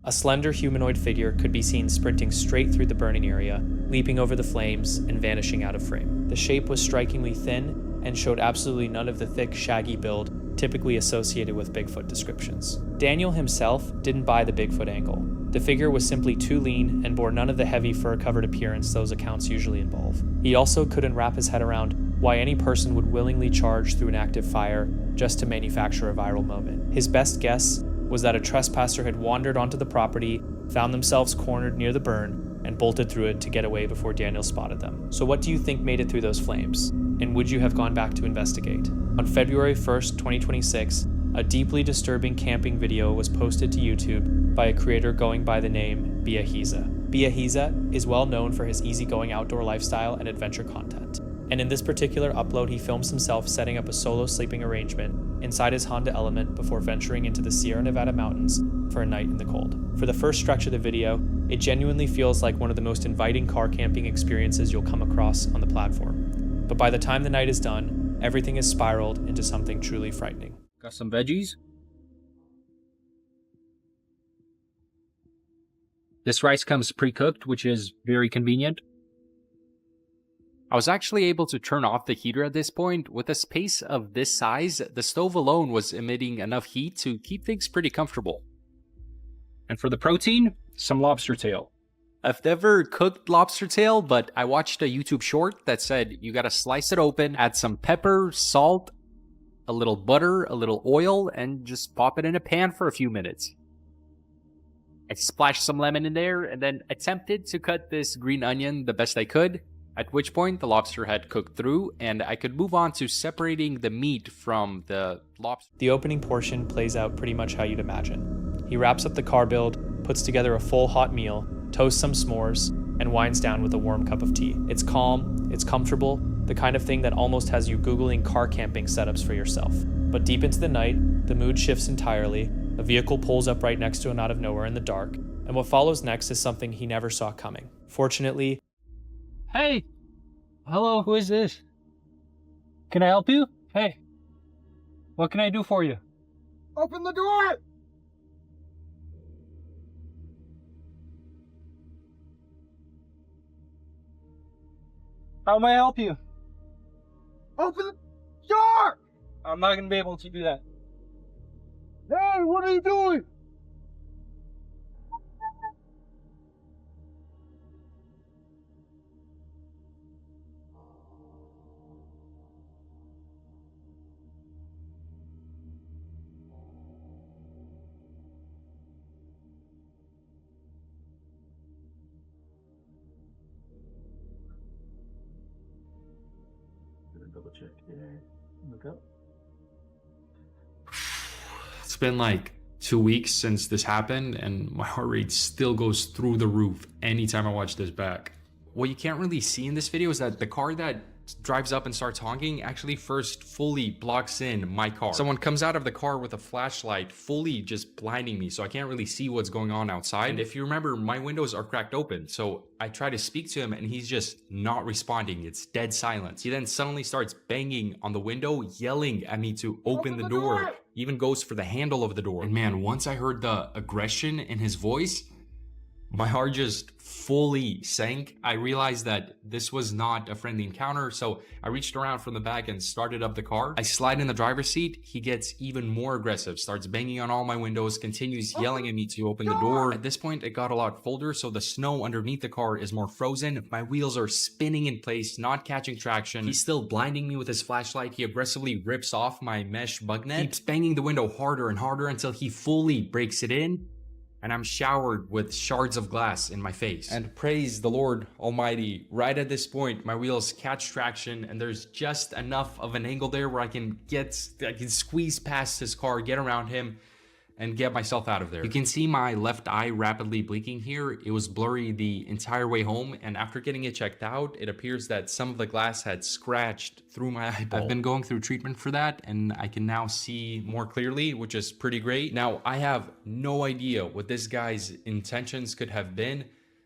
A slender humanoid figure could be seen sprinting straight through the burning area, leaping over the flames and vanishing out of frame. The shape was strikingly thin and showed absolutely none of the thick, shaggy build typically associated with Bigfoot descriptions. Daniel himself didn't buy the Bigfoot angle. The figure was simply too lean and bore none of the heavy fur-covered appearance those accounts usually involve. He also couldn't wrap his head around why any person would willingly charge through an active fire just to manufacture a viral moment. His best guess was that a trespasser had wandered onto the property, found themselves cornered near the burn, and bolted through it to get away before Daniel spotted them. So what do you think made it through those flames? And would you have gone back to investigate? On February 1st, 2026, a deeply disturbing camping video was posted to YouTube by a creator going by the name Biahiza. Biahiza is well known for his easygoing outdoor lifestyle and adventure content. And in this particular upload, he films himself setting up a solo sleeping arrangement inside his Honda Element before venturing into the Sierra Nevada mountains for a night in the cold. For the first stretch of the video, it genuinely feels like one of the most inviting car camping experiences you'll come across on the platform. But by the time the night is done, everything is spiraled into something truly frightening. Got some veggies. This rice comes pre-cooked, which is very convenient. I was actually able to turn off the heater at this point. With a space of this size, the stove alone was emitting enough heat to keep things pretty comfortable. And for the protein, some lobster tail. I've never cooked lobster tail, but I watched a YouTube short that said you gotta slice it open, add some pepper, salt, a little butter, a little oil, and just pop it in a pan for a few minutes. I splashed some lemon in there and then attempted to cut this green onion the best I could, at which point the lobster had cooked through and I could move on to separating the meat from the lobster. The opening portion plays out pretty much how you'd imagine. He wraps up the car build, puts together a full hot meal, toasts some s'mores, and winds down with a warm cup of tea. It's calm, it's comfortable, the kind of thing that almost has you Googling car camping setups for yourself. But deep into the night, the mood shifts entirely, a vehicle pulls up right next to him out of nowhere in the dark, and what follows next is something he never saw coming. Fortunately, Hey! Hello, who is this? Can I help you? Hey. What can I do for you? Open the door! How may I help you? Open the door! I'm not going to be able to do that. Hey, what are you doing? Double check here. Look up. It's been like 2 weeks since this happened and my heart rate still goes through the roof anytime I watch this back. What you can't really see in this video is that the car that drives up and starts honking actually first fully blocks in my car. Someone comes out of the car with a flashlight, fully just blinding me, so I can't really see what's going on outside. And if you remember, my windows are cracked open, so I try to speak to him and he's just not responding. It's dead silence. He then suddenly starts banging on the window, yelling at me to open the door. He even goes for the handle of the door. And man, once I heard the aggression in his voice, my heart just fully sank. I realized that this was not a friendly encounter, so I reached around from the back and started up the car. I slide in the driver's seat. He gets even more aggressive, starts banging on all my windows, continues yelling at me to open the door. At this point, it got a lot colder, so the snow underneath the car is more frozen. My wheels are spinning in place, not catching traction. He's still blinding me with his flashlight. He aggressively rips off my mesh bug net, keeps banging the window harder and harder until he fully breaks it in. And I'm showered with shards of glass in my face. And praise the Lord Almighty, right at this point, my wheels catch traction and there's just enough of an angle there where I can squeeze past his car, get around him. and get myself out of there. You can see my left eye rapidly blinking here. It was blurry the entire way home, and after getting it checked out, it appears that some of the glass had scratched through my eyeball. I've been going through treatment for that, and I can now see more clearly, which is pretty great. Now, I have no idea what this guy's intentions could have been.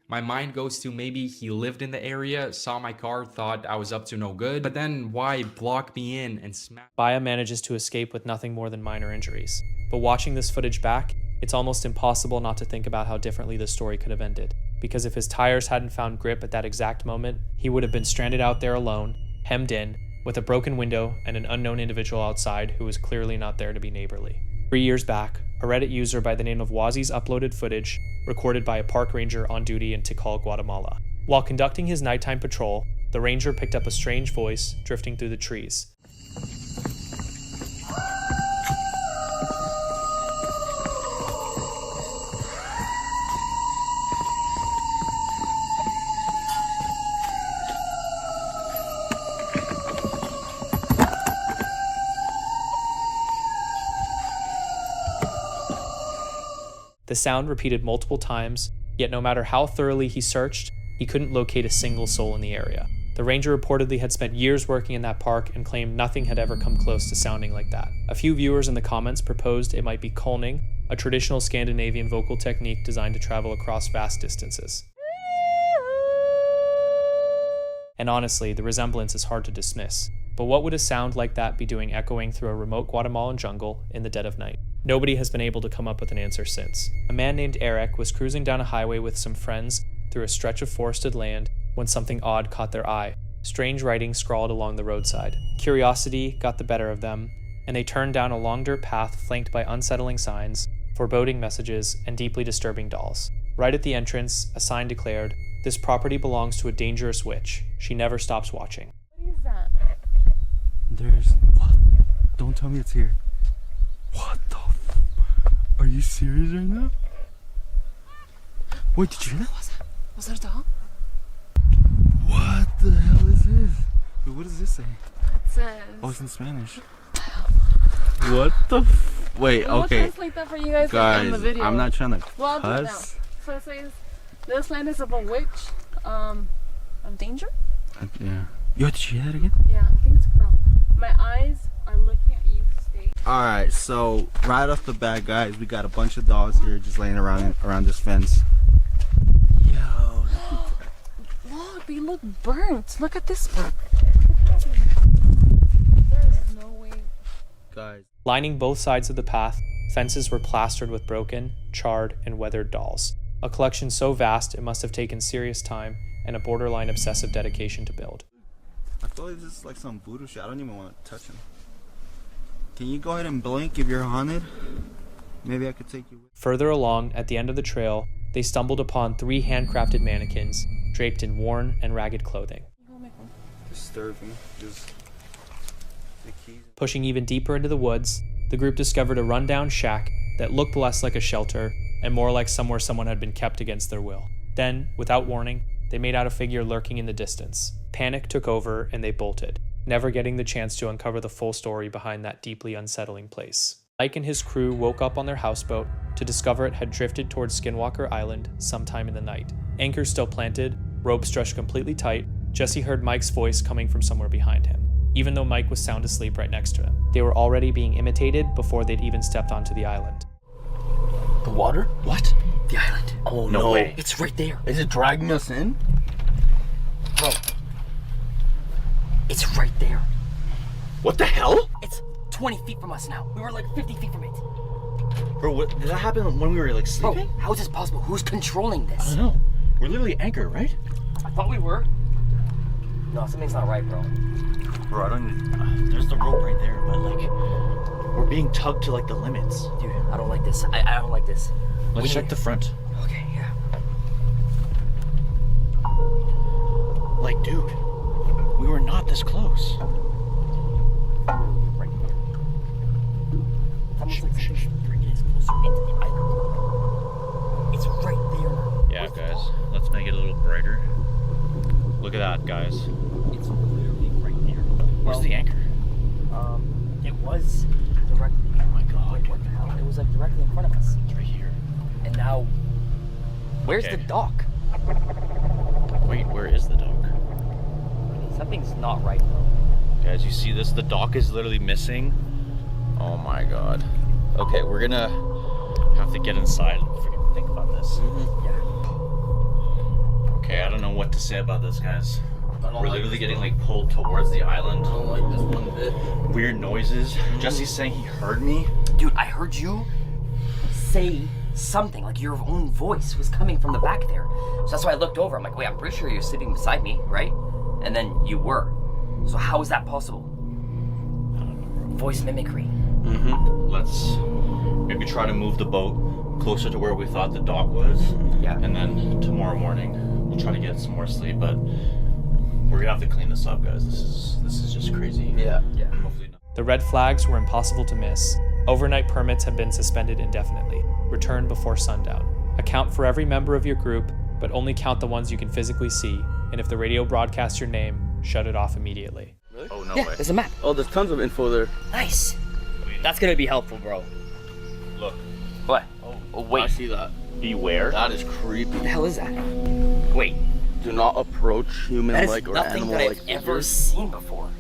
My mind goes to maybe he lived in the area, saw my car, thought I was up to no good, but then why block me in and smack? Baya manages to escape with nothing more than minor injuries. But watching this footage back, it's almost impossible not to think about how differently the story could have ended. Because if his tires hadn't found grip at that exact moment, he would have been stranded out there alone, hemmed in, with a broken window and an unknown individual outside who was clearly not there to be neighborly. 3 years back, a Reddit user by the name of Wazi's uploaded footage recorded by a park ranger on duty in Tikal, Guatemala. While conducting his nighttime patrol, the ranger picked up a strange voice drifting through the trees. The sound repeated multiple times, yet no matter how thoroughly he searched, he couldn't locate a single soul in the area. The ranger reportedly had spent years working in that park and claimed nothing had ever come close to sounding like that. A few viewers in the comments proposed it might be culning, a traditional Scandinavian vocal technique designed to travel across vast distances. And honestly, the resemblance is hard to dismiss. But what would a sound like that be doing echoing through a remote Guatemalan jungle in the dead of night? Nobody has been able to come up with an answer since. A man named Eric was cruising down a highway with some friends through a stretch of forested land when something odd caught their eye. Strange writing scrawled along the roadside. Curiosity got the better of them, and they turned down a long dirt path flanked by unsettling signs, foreboding messages, and deeply disturbing dolls. Right at the entrance, a sign declared, "This property belongs to a dangerous witch. She never stops watching." What is that? There's... What? Don't tell me it's here. What the f... Are you serious right now? Wait, did you hear that? Was that a dog? What the hell is this? Wait, what does this say? It says... Oh, it's in Spanish. What the f... Wait, We'll okay. translate that for you guys, Guys, in the video. I'm not trying to Well, I'll do it now. cuss. So it says, this land is of a witch, of danger? Yeah. Yo, did you hear that again? Yeah, I think it's a girl. My eyes are looking at you straight. Alright, so right off the bat, guys, we got a bunch of dogs here just laying around this fence. Yo, Look, they look burnt. Look at this one. There is no way. guys. Lining both sides of the path, fences were plastered with broken, charred, and weathered dolls. A collection so vast it must have taken serious time and a borderline obsessive dedication to build. I feel like this is like some voodoo shit. I don't even want to touch him. Can you go ahead and blink if you're haunted? Maybe I could take you with. Further along, at the end of the trail, they stumbled upon 3 handcrafted mannequins, draped in worn and ragged clothing. Disturbing. Just the keys. Pushing even deeper into the woods, the group discovered a rundown shack that looked less like a shelter and more like somewhere someone had been kept against their will. Then, without warning, they made out a figure lurking in the distance. Panic took over and they bolted, never getting the chance to uncover the full story behind that deeply unsettling place. Mike and his crew woke up on their houseboat to discover it had drifted towards Skinwalker Island sometime in the night. Anchors still planted, ropes stretched completely tight, Jesse heard Mike's voice coming from somewhere behind him. Even though Mike was sound asleep right next to him, they were already being imitated before they'd even stepped onto the island. The water? What? The island. Oh, no way. It's right there. Is it dragging us in? Bro. It's right there. What the hell? It's 20 feet from us now. We were like 50 feet from it. Bro, what, did that happen when we were like sleeping? Bro, how is this possible? Who's controlling this? I don't know. We're literally anchored, right? I thought we were. No, something's not right, bro. Bro, I don't even... there's the rope right there, but like... we're being tugged to like the limits. Dude, I don't like this. I don't like this. Let's check the front. Okay, yeah. Like, dude, we were not this close. Right here. It's almost like bringing us closer into the island. It's right there now. Yeah, guys, let's make it a little brighter. Look at that, guys. It's literally right there. Where's the anchor? It was directly. Oh my god. What the hell? It was like like directly in front of us. It's right here. And now, where's Okay. the dock? Wait, where is the dock? Something's not right, bro. Guys, you see this? The dock is literally missing. Oh my god. Okay, we're gonna have to get inside and freaking think about this. Okay, I don't know what to say about this, guys. We're literally getting like pulled towards the island. I don't like this one bit. Weird noises. Jesse's saying he heard me. Dude, I heard you say something, like your own voice was coming from the back there. So that's why I looked over. I'm like, wait, I'm pretty sure you're sitting beside me, right? And then you were. So how is that possible? Voice mimicry. Let's maybe try to move the boat closer to where we thought the dock was. Yeah. And then tomorrow morning we'll try to get some more sleep, but we're gonna have to clean this up, guys. This is just crazy. Yeah. Hopefully not. The red flags were impossible to miss. Overnight permits have been suspended indefinitely. Return before sundown. Account for every member of your group, but only count the ones you can physically see. And if the radio broadcasts your name, shut it off immediately. Really? Oh, no Yeah, way. there's a map. Oh, there's tons of info there. Nice. That's gonna be helpful, bro. Look. What? Oh, wait. I see that. Beware. That is creepy. What the hell is that? Wait. Do not approach That is human-like or nothing that I've animal-like ever figures. seen before.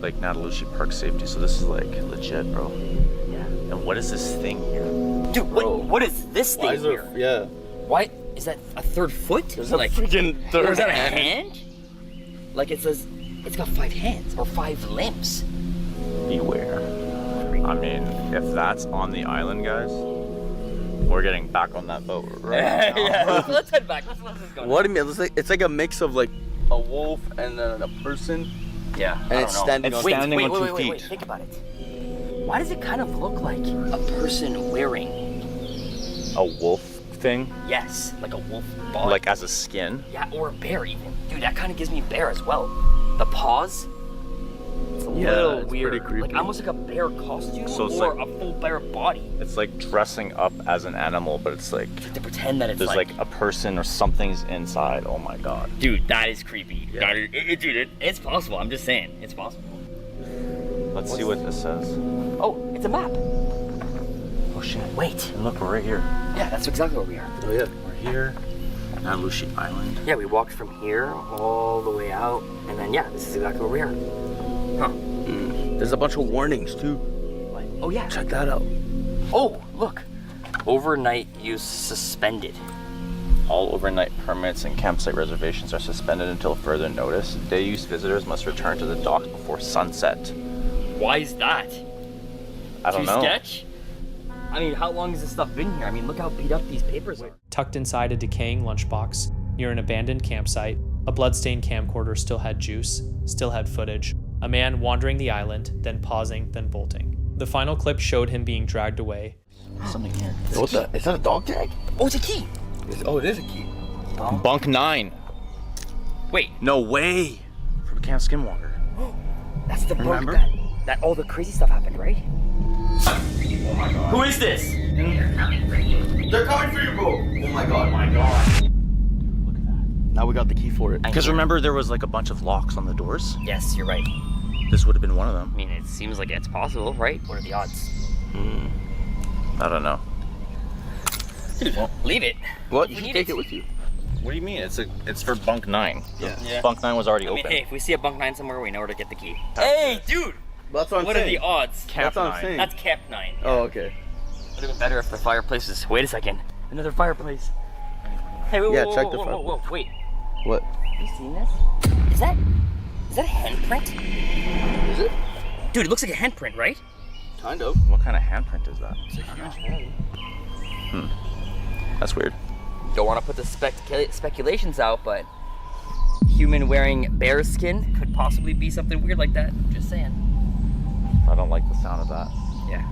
Like Natalucci Park safety, so this is like legit, bro. Yeah. And what is this thing here? Dude, what is this thing Why is here? there, yeah. Why is that a third foot? There's a like, freaking third or is that a hand. hand? Like it says, it's got 5 hands or 5 limbs. Beware. I mean, if that's on the island, guys, we're getting back on that boat right now. Yeah, let's head back. Let's go. What do you mean? It's like a mix of like a wolf and then a person. Yeah. And it's standing on Wait, standing on 2 wait, feet. think about it. Why does it kind of look like a person wearing? A wolf thing? Yes, like a wolf body. Like as a skin? Yeah, or a bear even. Dude, that kind of gives me bear as well. The paws. It's a little it's weird. pretty creepy. Like almost like a bear costume So it's or like- a full bear body. It's like dressing up as an animal, but it's like To pretend that it's there's like a person or something's inside. Oh my god. Dude, that is creepy. Yeah. Dude, it's possible. I'm just saying, it's possible. Let's see what this says. Oh, it's a map. Oh shit. Wait. And look, we're right here. Yeah, that's exactly where we are. Oh yeah. We're here. Natalucci Island. Yeah, we walked from here all the way out, and then yeah, this is exactly where we are. Huh. There's a bunch of warnings too. What? Oh yeah. Check that out. Oh, look. Overnight use suspended. All overnight permits and campsite reservations are suspended until further notice. Day use visitors must return to the dock before sunset. Why is that? I don't know. Sketch? I mean, how long has this stuff been here? I mean, look how beat up these papers are. Tucked inside a decaying lunchbox, near an abandoned campsite, a bloodstained camcorder still had juice, still had footage. A man wandering the island, then pausing, then bolting. The final clip showed him being dragged away. Something here. What the? Is that a dog tag? Oh, it's a key. Oh, it is a key. Bunk 9. Wait, No way. From Camp Skinwalker. that's the bunk Remember? that all the crazy stuff happened, right? Oh my god. Who is this? They're coming for you, bro. Oh my god. Oh my god. Look at that. Now we got the key for it. Because remember there was like a bunch of locks on the doors? Yes, you're right. This would have been one of them. I mean, it seems like it's possible, right? What are the odds? I don't know. Dude, leave it. What? You You should need take it. it with you. What do you mean? It's for Bunk 9. Yeah. Bunk 9 was already I mean, open. hey, if we see a bunk 9 somewhere, we know where to get the key. Hey, dude! That's what I'm What are saying. the odds? Camp That's what I'm 9. saying. That's Camp 9. Oh, okay. Would have been better if the fireplace is. Wait a second. Another fireplace. Hey, wait, Yeah, whoa, check whoa, the whoa, whoa, fireplace. whoa, wait. What? Have you seen this? Is that a handprint? Is it? Dude, it looks like a handprint, right? Kind of. What kind of handprint is that? It's a huge hand. That's weird. Don't want to put the speculations out, but human wearing bear skin could possibly be something weird like that. Just saying. I don't like the sound of that. Yeah.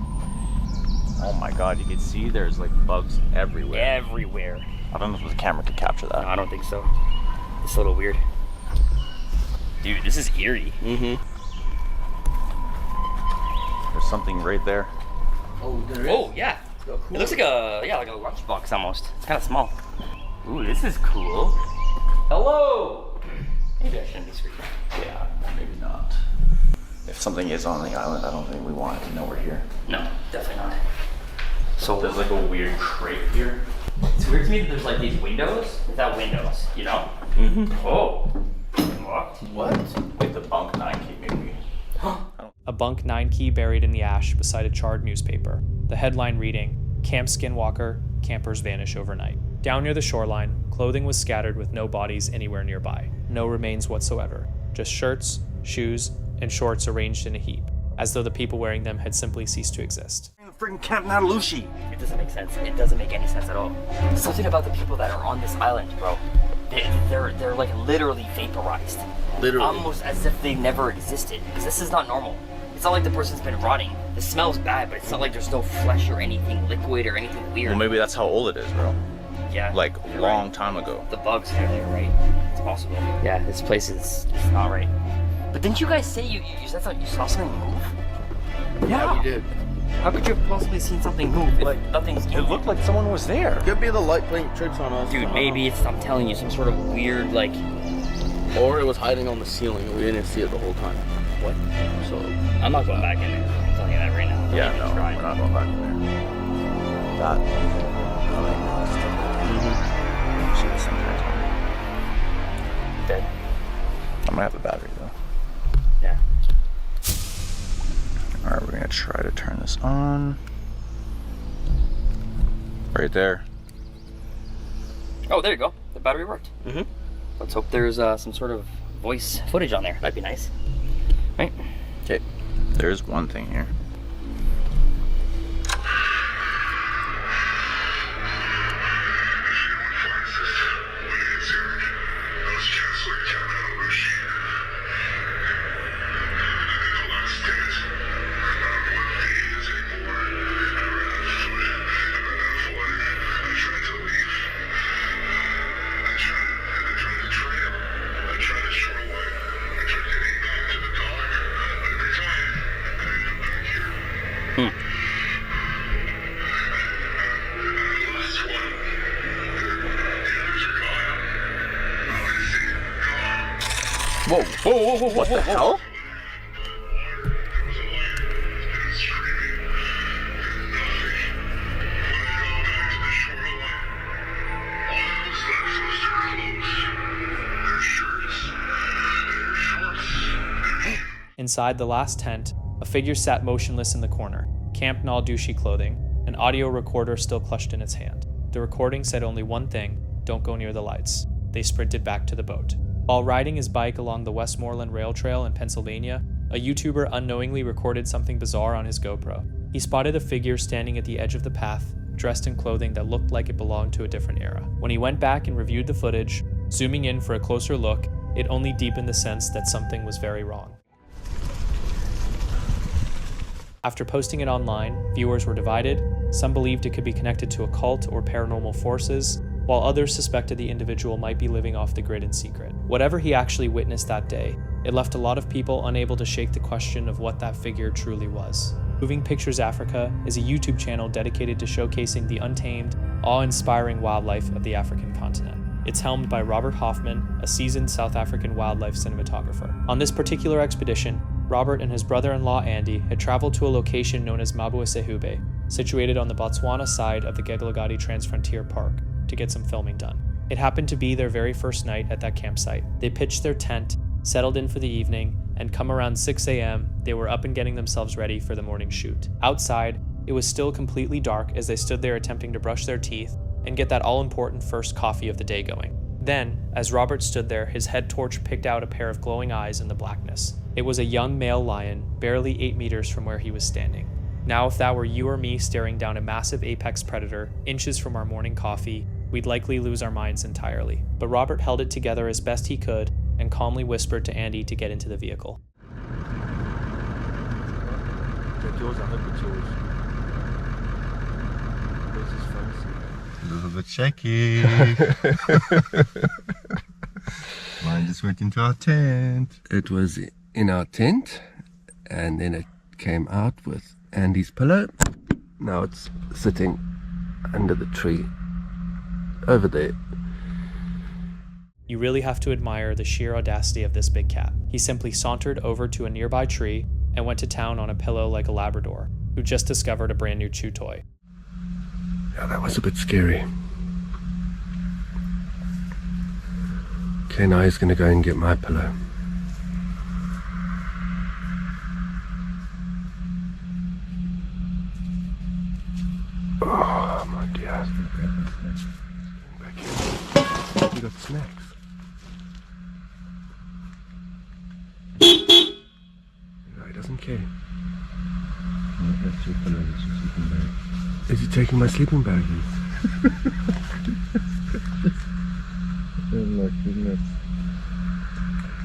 Oh my god, you can see there's like bugs everywhere. Everywhere. I don't know if the camera could capture that. No, I don't think so. It's a little weird. Dude, this is eerie. Mm-hmm. There's something right there. Oh, there is. Oh, yeah. So cool. It looks like like a lunchbox almost. It's kind of small. Ooh, this is cool. Hello! Maybe I shouldn't be screaming. Yeah, maybe not. If something is on the island, I don't think we want it to know we're here. No, definitely not. So there's like a weird crate here. It's weird to me that there's like these windows without windows, you know? Oh. What? Like the bunk 9 key maybe. A bunk 9 key buried in the ash beside a charred newspaper. The headline reading, Camp Skinwalker, campers vanish overnight. Down near the shoreline, clothing was scattered with no bodies anywhere nearby. No remains whatsoever. Just shirts, shoes, and shorts arranged in a heap, as though the people wearing them had simply ceased to exist. Freaking Camp Natalushi. It doesn't make sense. It doesn't make any sense at all. Something about the people that are on this island, bro. They're like literally vaporized. Literally. Almost as if they never existed. Because this is not normal. It's not like the person's been rotting. The smell's bad, but it's not like there's no flesh or anything liquid or anything weird. Well, maybe that's how old it is, bro. Yeah. Like long time ago. The bugs are there, right? It's possible. Yeah, this place is not right. But didn't you guys say you said you saw something move? Yeah, we did. How could you have possibly seen something move if nothing's... It looked like someone was there. Could be the light playing tricks on us. Dude, maybe it's, I'm telling you, some sort of weird, like... Or it was hiding on the ceiling and we didn't see it the whole time. What? So... I'm not going back in there. I'm telling you that right now. Yeah, no, we're not going back in there. That... See the sometimes. Dead. I'm gonna have the battery though. Yeah. Alright, we're gonna try to turn this on. Right there. Oh, there you go. The battery worked. Let's hope there's some sort of voice footage on there. That'd be nice. Right? Okay. There's one thing here. Whoa, whoa, whoa, whoa, what the hell? Inside the last tent, a figure sat motionless in the corner, Camp Naldushi clothing, an audio recorder still clutched in its hand. The recording said only one thing, don't go near the lights. They sprinted back to the boat. While riding his bike along the Westmoreland Rail Trail in Pennsylvania, a YouTuber unknowingly recorded something bizarre on his GoPro. He spotted a figure standing at the edge of the path, dressed in clothing that looked like it belonged to a different era. When he went back and reviewed the footage, zooming in for a closer look, it only deepened the sense that something was very wrong. After posting it online, viewers were divided. Some believed it could be connected to a cult or paranormal forces, while others suspected the individual might be living off the grid in secret. Whatever he actually witnessed that day, it left a lot of people unable to shake the question of what that figure truly was. Moving Pictures Africa is a YouTube channel dedicated to showcasing the untamed, awe-inspiring wildlife of the African continent. It's helmed by Robert Hoffman, a seasoned South African wildlife cinematographer. On this particular expedition, Robert and his brother-in-law Andy had traveled to a location known as Mabuesehube, situated on the Botswana side of the Geglagadi Transfrontier Park, to get some filming done. It happened to be their very first night at that campsite. They pitched their tent, settled in for the evening, and come around 6 a.m., they were up and getting themselves ready for the morning shoot. Outside, it was still completely dark as they stood there attempting to brush their teeth and get that all-important first coffee of the day going. Then, as Robert stood there, his head torch picked out a pair of glowing eyes in the blackness. It was a young male lion, barely 8 meters from where he was standing. Now, if that were you or me staring down a massive apex predator, inches from our morning coffee, we'd likely lose our minds entirely. But Robert held it together as best he could and calmly whispered to Andy to get into the vehicle. A little bit shaky. Mine just went into our tent. It was in our tent, and then it came out with Andy's pillow. Now it's sitting under the tree over there. You really have to admire the sheer audacity of this big cat. He simply sauntered over to a nearby tree and went to town on a pillow like a Labrador, who just discovered a brand new chew toy. Yeah, that was a bit scary. Okay, now he's gonna go and get my pillow. Oh my dear. Back here. We got snacks. No, he doesn't care. That's your pillow, that's your sleeping bag. Is he taking my sleeping bag? Oh my goodness.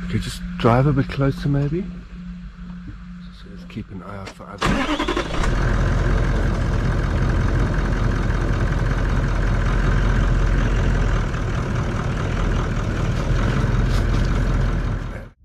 Okay, just drive a bit closer maybe. So let's keep an eye out for others.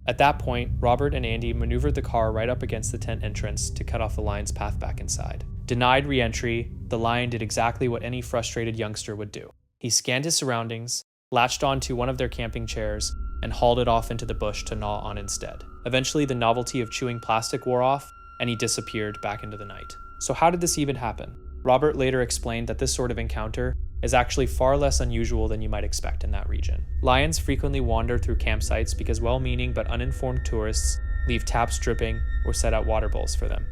At that point, Robert and Andy maneuvered the car right up against the tent entrance to cut off the lion's path back inside. Denied re-entry, the lion did exactly what any frustrated youngster would do. He scanned his surroundings, latched onto one of their camping chairs, and hauled it off into the bush to gnaw on instead. Eventually, the novelty of chewing plastic wore off, and he disappeared back into the night. So how did this even happen? Robert later explained that this sort of encounter is actually far less unusual than you might expect in that region. Lions frequently wander through campsites because well-meaning but uninformed tourists leave taps dripping or set out water bowls for them.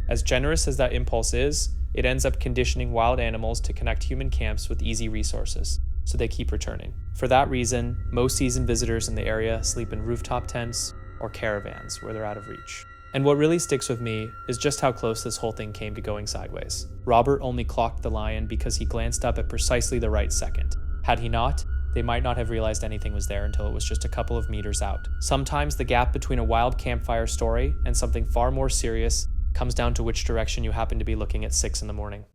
As generous as that impulse is, it ends up conditioning wild animals to connect human camps with easy resources, so they keep returning. For that reason, most seasoned visitors in the area sleep in rooftop tents or caravans where they're out of reach. And what really sticks with me is just how close this whole thing came to going sideways. Robert only clocked the lion because he glanced up at precisely the right second. Had he not, they might not have realized anything was there until it was just a couple of meters out. Sometimes the gap between a wild campfire story and something far more serious comes down to which direction you happen to be looking at 6 in the morning.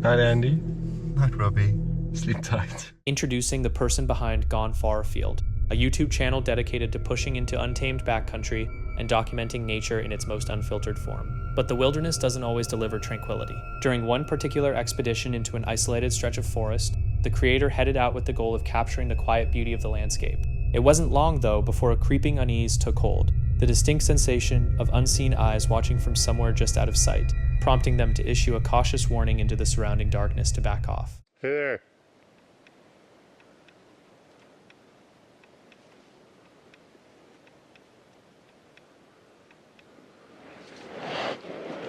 Night, Andy. Night, Robbie. Sleep tight. Introducing the person behind Gone Far Afield, a YouTube channel dedicated to pushing into untamed backcountry and documenting nature in its most unfiltered form. But the wilderness doesn't always deliver tranquility. During one particular expedition into an isolated stretch of forest, the creator headed out with the goal of capturing the quiet beauty of the landscape. It wasn't long, though, before a creeping unease took hold, the distinct sensation of unseen eyes watching from somewhere just out of sight, prompting them to issue a cautious warning into the surrounding darkness to back off. Hey there.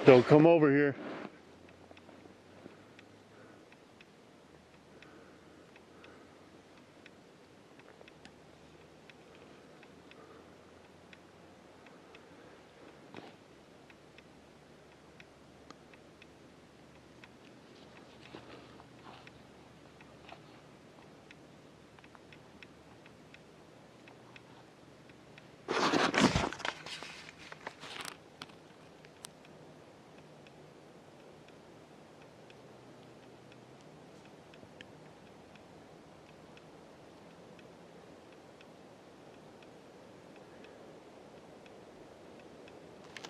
Don't come over here.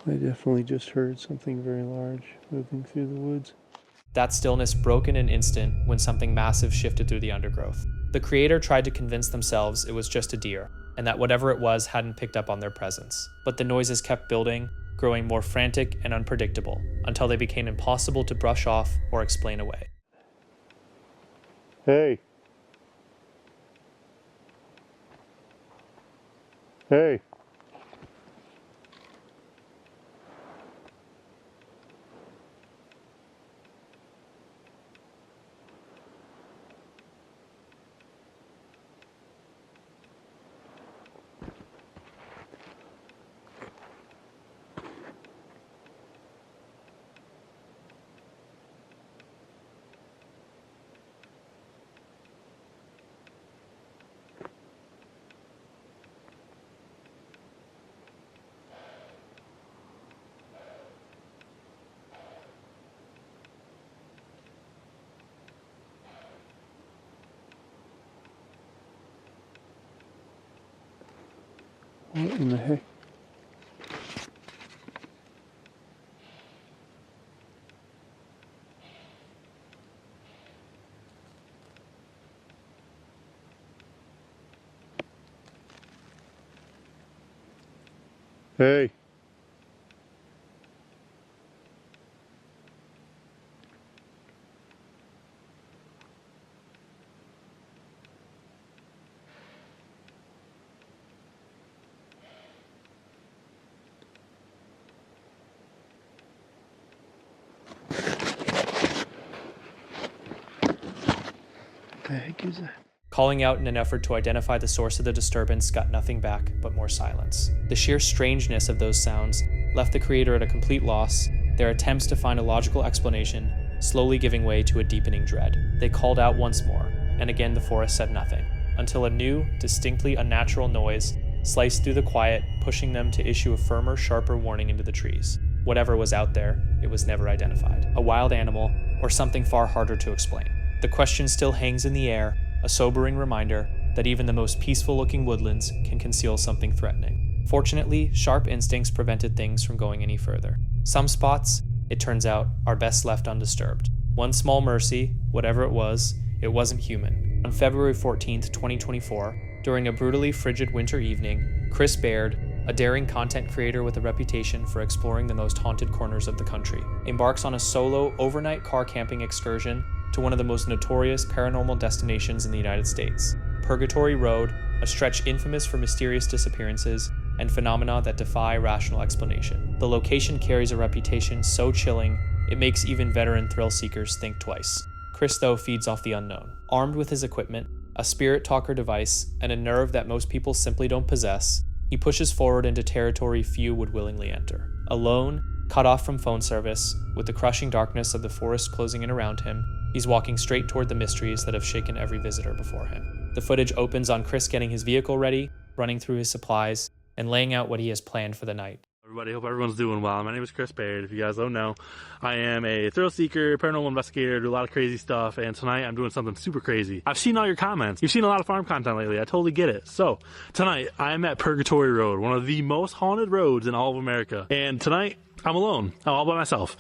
I definitely just heard something very large moving through the woods. That stillness broke in an instant when something massive shifted through the undergrowth. The creator tried to convince themselves it was just a deer, and that whatever it was hadn't picked up on their presence. But the noises kept building, growing more frantic and unpredictable, until they became impossible to brush off or explain away. Hey. Hey. What in the heck? Hey. the heck is that? Calling out in an effort to identify the source of the disturbance got nothing back but more silence. The sheer strangeness of those sounds left the creator at a complete loss, their attempts to find a logical explanation slowly giving way to a deepening dread. They called out once more, and again the forest said nothing, until a new, distinctly unnatural noise sliced through the quiet, pushing them to issue a firmer, sharper warning into the trees. Whatever was out there, it was never identified. A wild animal, or something far harder to explain. The question still hangs in the air, a sobering reminder that even the most peaceful-looking woodlands can conceal something threatening. Fortunately, sharp instincts prevented things from going any further. Some spots, it turns out, are best left undisturbed. One small mercy, whatever it wasn't human. On February 14th, 2024, during a brutally frigid winter evening, Chris Baird, a daring content creator with a reputation for exploring the most haunted corners of the country, embarks on a solo overnight car camping excursion to one of the most notorious paranormal destinations in the United States, Purgatory Road, a stretch infamous for mysterious disappearances and phenomena that defy rational explanation. The location carries a reputation so chilling, it makes even veteran thrill seekers think twice. Chris, though, feeds off the unknown. Armed with his equipment, a spirit talker device, and a nerve that most people simply don't possess, he pushes forward into territory few would willingly enter. Alone, cut off from phone service, with the crushing darkness of the forest closing in around him, he's walking straight toward the mysteries that have shaken every visitor before him. The footage opens on Chris getting his vehicle ready, running through his supplies, and laying out what he has planned for the night. Everybody, hope everyone's doing well. My name is Chris Baird. If you guys don't know, I am a thrill seeker, paranormal investigator, do a lot of crazy stuff, and tonight I'm doing something super crazy. I've seen all your comments. You've seen a lot of farm content lately. I totally get it. So tonight I'm at Purgatory Road, one of the most haunted roads in all of America. And tonight I'm alone. I'm all by myself.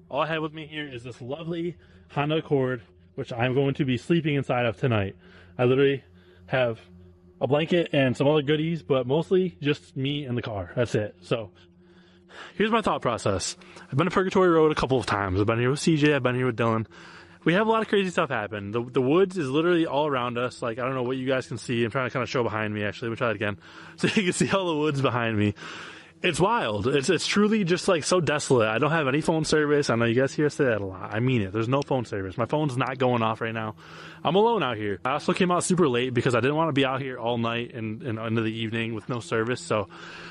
All I have with me here is this lovely Honda Accord, which I'm going to be sleeping inside of tonight. I literally have a blanket and some other goodies, but mostly just me and the car. That's it. So here's my thought process. I've been to Purgatory Road a couple of times. I've been here with CJ, I've been here with Dylan. We have a lot of crazy stuff happen. The woods is literally all around us. Like, I don't know what you guys can see. I'm trying to kind of show behind me, actually. Let me try that again. So you can see all the woods behind me. It's wild. It's truly just like so desolate. I don't have any phone service. I know you guys hear us say that a lot. I mean it. There's no phone service. My phone's not going off right now. I'm alone out here. I also came out super late because I didn't want to be out here all night and into the evening with no service. So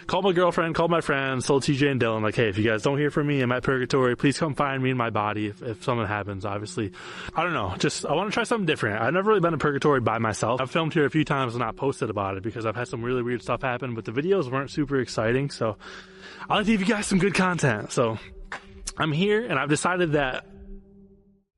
called my girlfriend, called my friends, told TJ and Dylan, like, hey, if you guys don't hear from me, I'm at Purgatory. Please come find me in my body if something happens, obviously. I don't know. Just, I want to try something different. I've never really been to Purgatory by myself. I've filmed here a few times and not posted about it because I've had some really weird stuff happen, but the videos weren't super exciting. So I like to give you guys some good content. So I'm here and I've decided that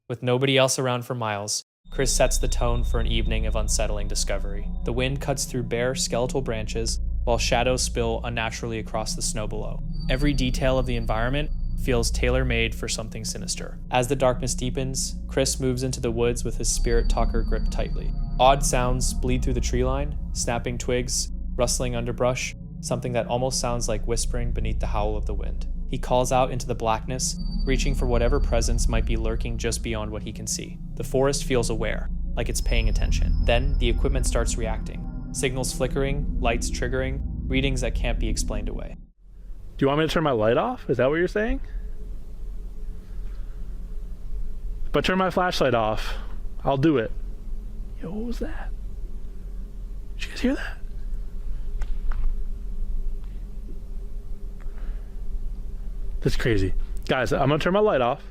with nobody else around for miles, Chris sets the tone for an evening of unsettling discovery. The wind cuts through bare, skeletal branches, while shadows spill unnaturally across the snow below. Every detail of the environment feels tailor-made for something sinister. As the darkness deepens, Chris moves into the woods with his spirit talker gripped tightly. Odd sounds bleed through the tree line, snapping twigs, rustling underbrush, something that almost sounds like whispering beneath the howl of the wind. He calls out into the blackness, reaching for whatever presence might be lurking just beyond what he can see. The forest feels aware, like it's paying attention. Then the equipment starts reacting. Signals flickering, lights triggering, readings that can't be explained away. Do you want me to turn my light off? Is that what you're saying? If I turn my flashlight off, I'll do it. Yo, what was that? Did you guys hear that? That's crazy. Guys, I'm gonna turn my light off.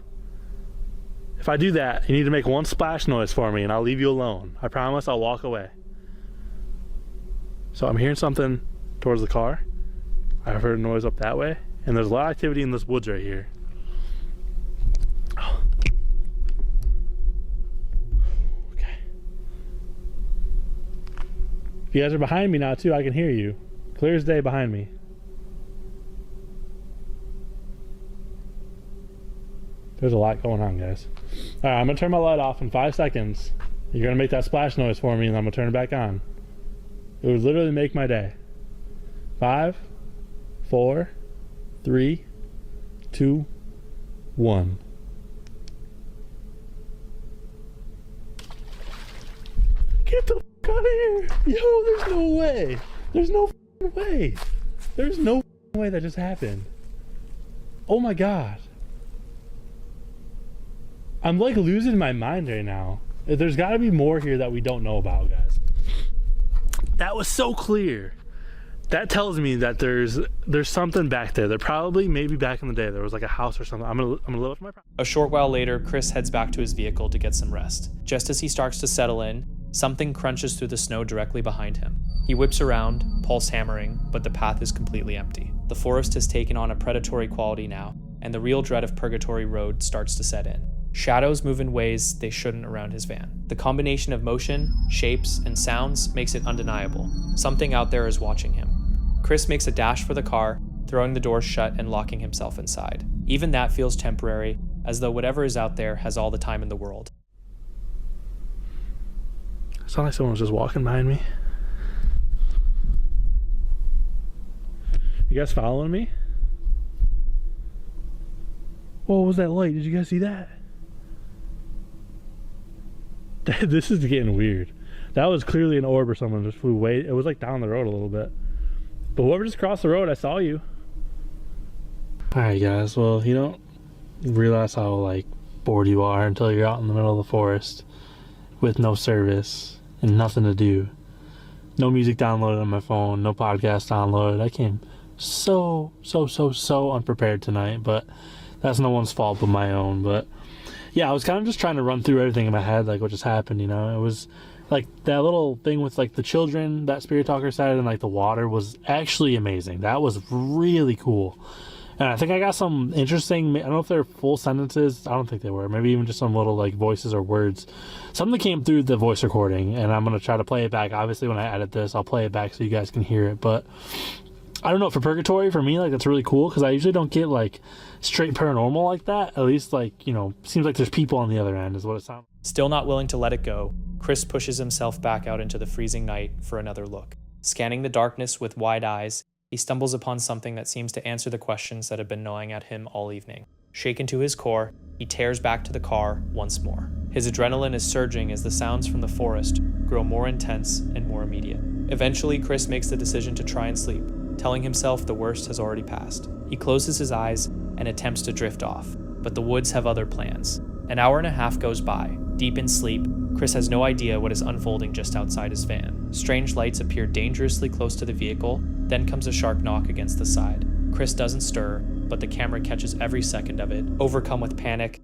If I do that, you need to make one splash noise for me and I'll leave you alone. I promise I'll walk away. So I'm hearing something towards the car. I've heard a noise up that way. And there's a lot of activity in this woods right here. Oh. Okay. If you guys are behind me now too, I can hear you. Clear as day behind me. There's a lot going on, guys. All right, I'm gonna turn my light off in 5 seconds. You're gonna make that splash noise for me and I'm gonna turn it back on. It would literally make my day. 5, 4, 3, 2, 1. Get the f out of here. Yo, there's no way. There's no way. There's no way that just happened. Oh my God. I'm like losing my mind right now. There's got to be more here that we don't know about, guys. That was so clear. That tells me that there's something back there. That probably, maybe back in the day, there was like a house or something. I'm gonna live up to my promise. A short while later, Chris heads back to his vehicle to get some rest. Just as he starts to settle in, something crunches through the snow directly behind him. He whips around, pulse hammering, but the path is completely empty. The forest has taken on a predatory quality now, and the real dread of Purgatory Road starts to set in. Shadows move in ways they shouldn't around his van. The combination of motion, shapes, and sounds makes it undeniable. Something out there is watching him. Chris makes a dash for the car, throwing the doors shut and locking himself inside. Even that feels temporary, as though whatever is out there has all the time in the world. It sounds like someone was just walking behind me. You guys following me? What was that light? Did you guys see that? This is getting weird. That was clearly an orb or someone just flew way. It was like down the road a little bit. But whoever just crossed the road, I saw you. Alright guys, well, you don't realize how like bored you are until you're out in the middle of the forest with no service and nothing to do. No music downloaded on my phone, no podcast downloaded. I came so unprepared tonight, but that's no one's fault but my own. But yeah, I was kind of just trying to run through everything in my head, like what just happened, you know. It was like that little thing with like the children that Spirit Talker said, and like the water was actually amazing. That was really cool. And I think I got some interesting, I don't know if they're full sentences, I don't think they were, maybe even just some little like voices or words. Something came through the voice recording, and I'm going to try to play it back. Obviously when I edit this, I'll play it back so you guys can hear it. But I don't know, for Purgatory, for me, like that's really cool, because I usually don't get like straight paranormal like that. At least like, you know, seems like there's people on the other end is what it sounds. Still not willing to let it go, Chris pushes himself back out into the freezing night for another look. Scanning the darkness with wide eyes, he stumbles upon something that seems to answer the questions that have been gnawing at him all evening. Shaken to his core, he tears back to the car once more. His adrenaline is surging as the sounds from the forest grow more intense and more immediate. Eventually, Chris makes the decision to try and sleep, telling himself the worst has already passed. He closes his eyes and attempts to drift off, but the woods have other plans. An hour and a half goes by. Deep in sleep, Chris has no idea what is unfolding just outside his van. Strange lights appear dangerously close to the vehicle, then comes a sharp knock against the side. Chris doesn't stir, but the camera catches every second of it. Overcome with panic,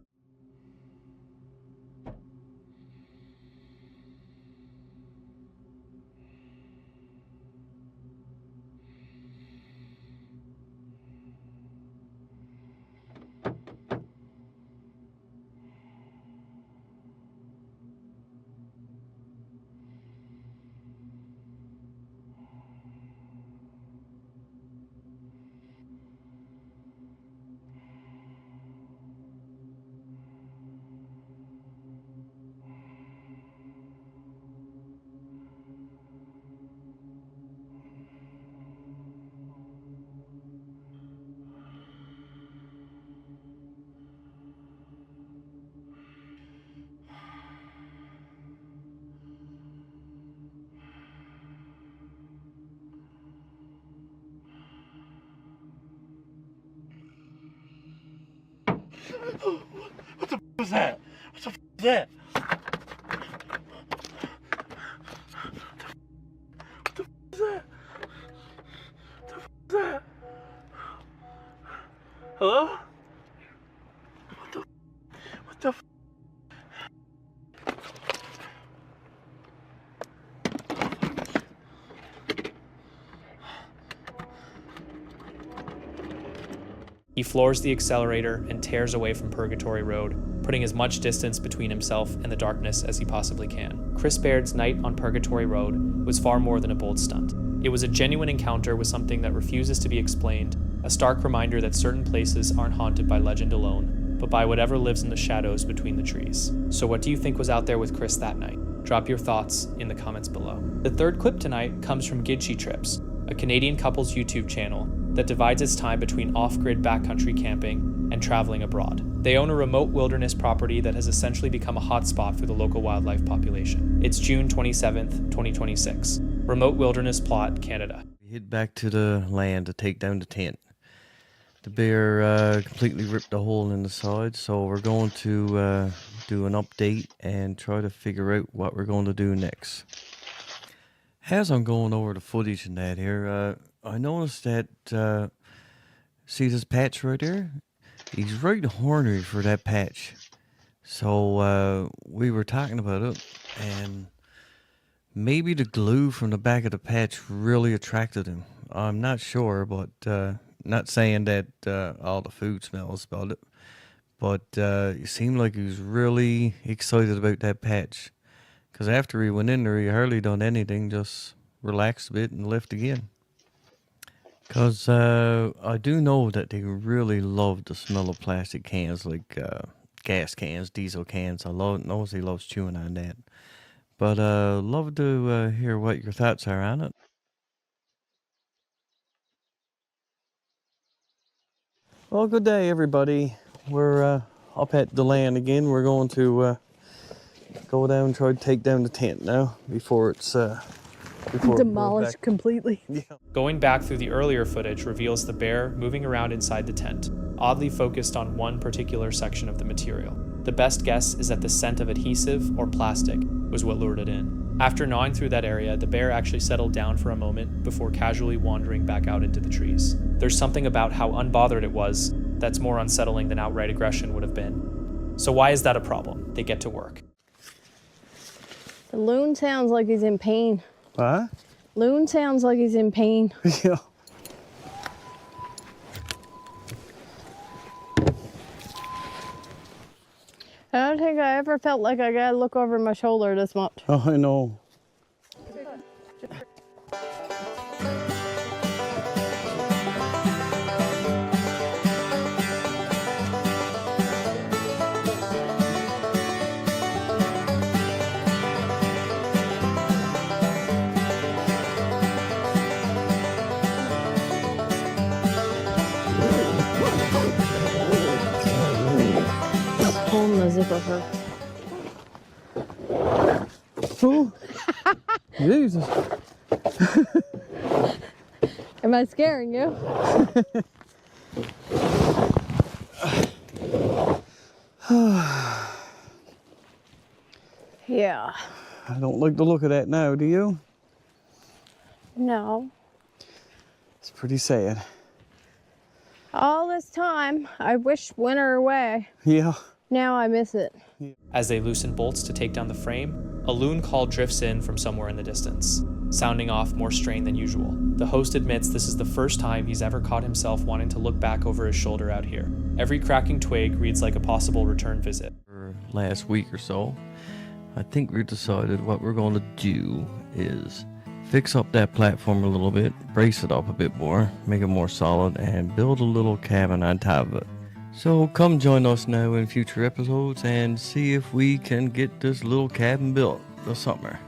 What the f was that? What the f was that? What the f was that? What the f was that? Hello? What the f? He floors the accelerator and tears away from Purgatory Road, putting as much distance between himself and the darkness as he possibly can. Chris Baird's night on Purgatory Road was far more than a bold stunt. It was a genuine encounter with something that refuses to be explained, a stark reminder that certain places aren't haunted by legend alone, but by whatever lives in the shadows between the trees. So what do you think was out there with Chris that night? Drop your thoughts in the comments below. The third clip tonight comes from Gidshi Trips, a Canadian couple's YouTube channel that divides its time between off-grid backcountry camping and traveling abroad. They own a remote wilderness property that has essentially become a hotspot for the local wildlife population. It's June 27th, 2026. Remote Wilderness Plot, Canada. We head back to the land to take down the tent. The bear completely ripped a hole in the side, so we're going to do an update and try to figure out what we're going to do next. As I'm going over the footage and that here, I noticed that, see this patch right there? He's right horny for that patch. So we were talking about it, and maybe the glue from the back of the patch really attracted him. I'm not sure, but not saying that all the food smells about it. But it seemed like he was really excited about that patch. Because after he went in there, he hardly done anything, just relaxed a bit and left again. Because I do know that they really love the smell of plastic cans, like gas cans, diesel cans. I knows he loves chewing on that. But love to hear what your thoughts are on it. Well, good day, everybody. We're up at the land again. We're going to go down and try to take down the tent now before it's demolished completely. Yeah. Going back through the earlier footage reveals the bear moving around inside the tent, oddly focused on one particular section of the material. The best guess is that the scent of adhesive or plastic was what lured it in. After gnawing through that area, the bear actually settled down for a moment before casually wandering back out into the trees. There's something about how unbothered it was that's more unsettling than outright aggression would have been. So why is that a problem? They get to work. The loon sounds like he's in pain. What? Loon sounds like he's in pain. Yeah. I don't think I ever felt like I gotta look over my shoulder this much. Oh, I know. Pulling the zipper hurt. Oh, Jesus. Am I scaring you? Yeah. I don't like the look of that now, do you? No. It's pretty sad. All this time, I wish winter away. Yeah. Now I miss it. As they loosen bolts to take down the frame, a loon call drifts in from somewhere in the distance, sounding off more strained than usual. The host admits this is the first time he's ever caught himself wanting to look back over his shoulder out here. Every cracking twig reads like a possible return visit. Last week or so, I think we decided what we're going to do is fix up that platform a little bit, brace it up a bit more, make it more solid, and build a little cabin on top of it. So come join us now in future episodes and see if we can get this little cabin built this summer.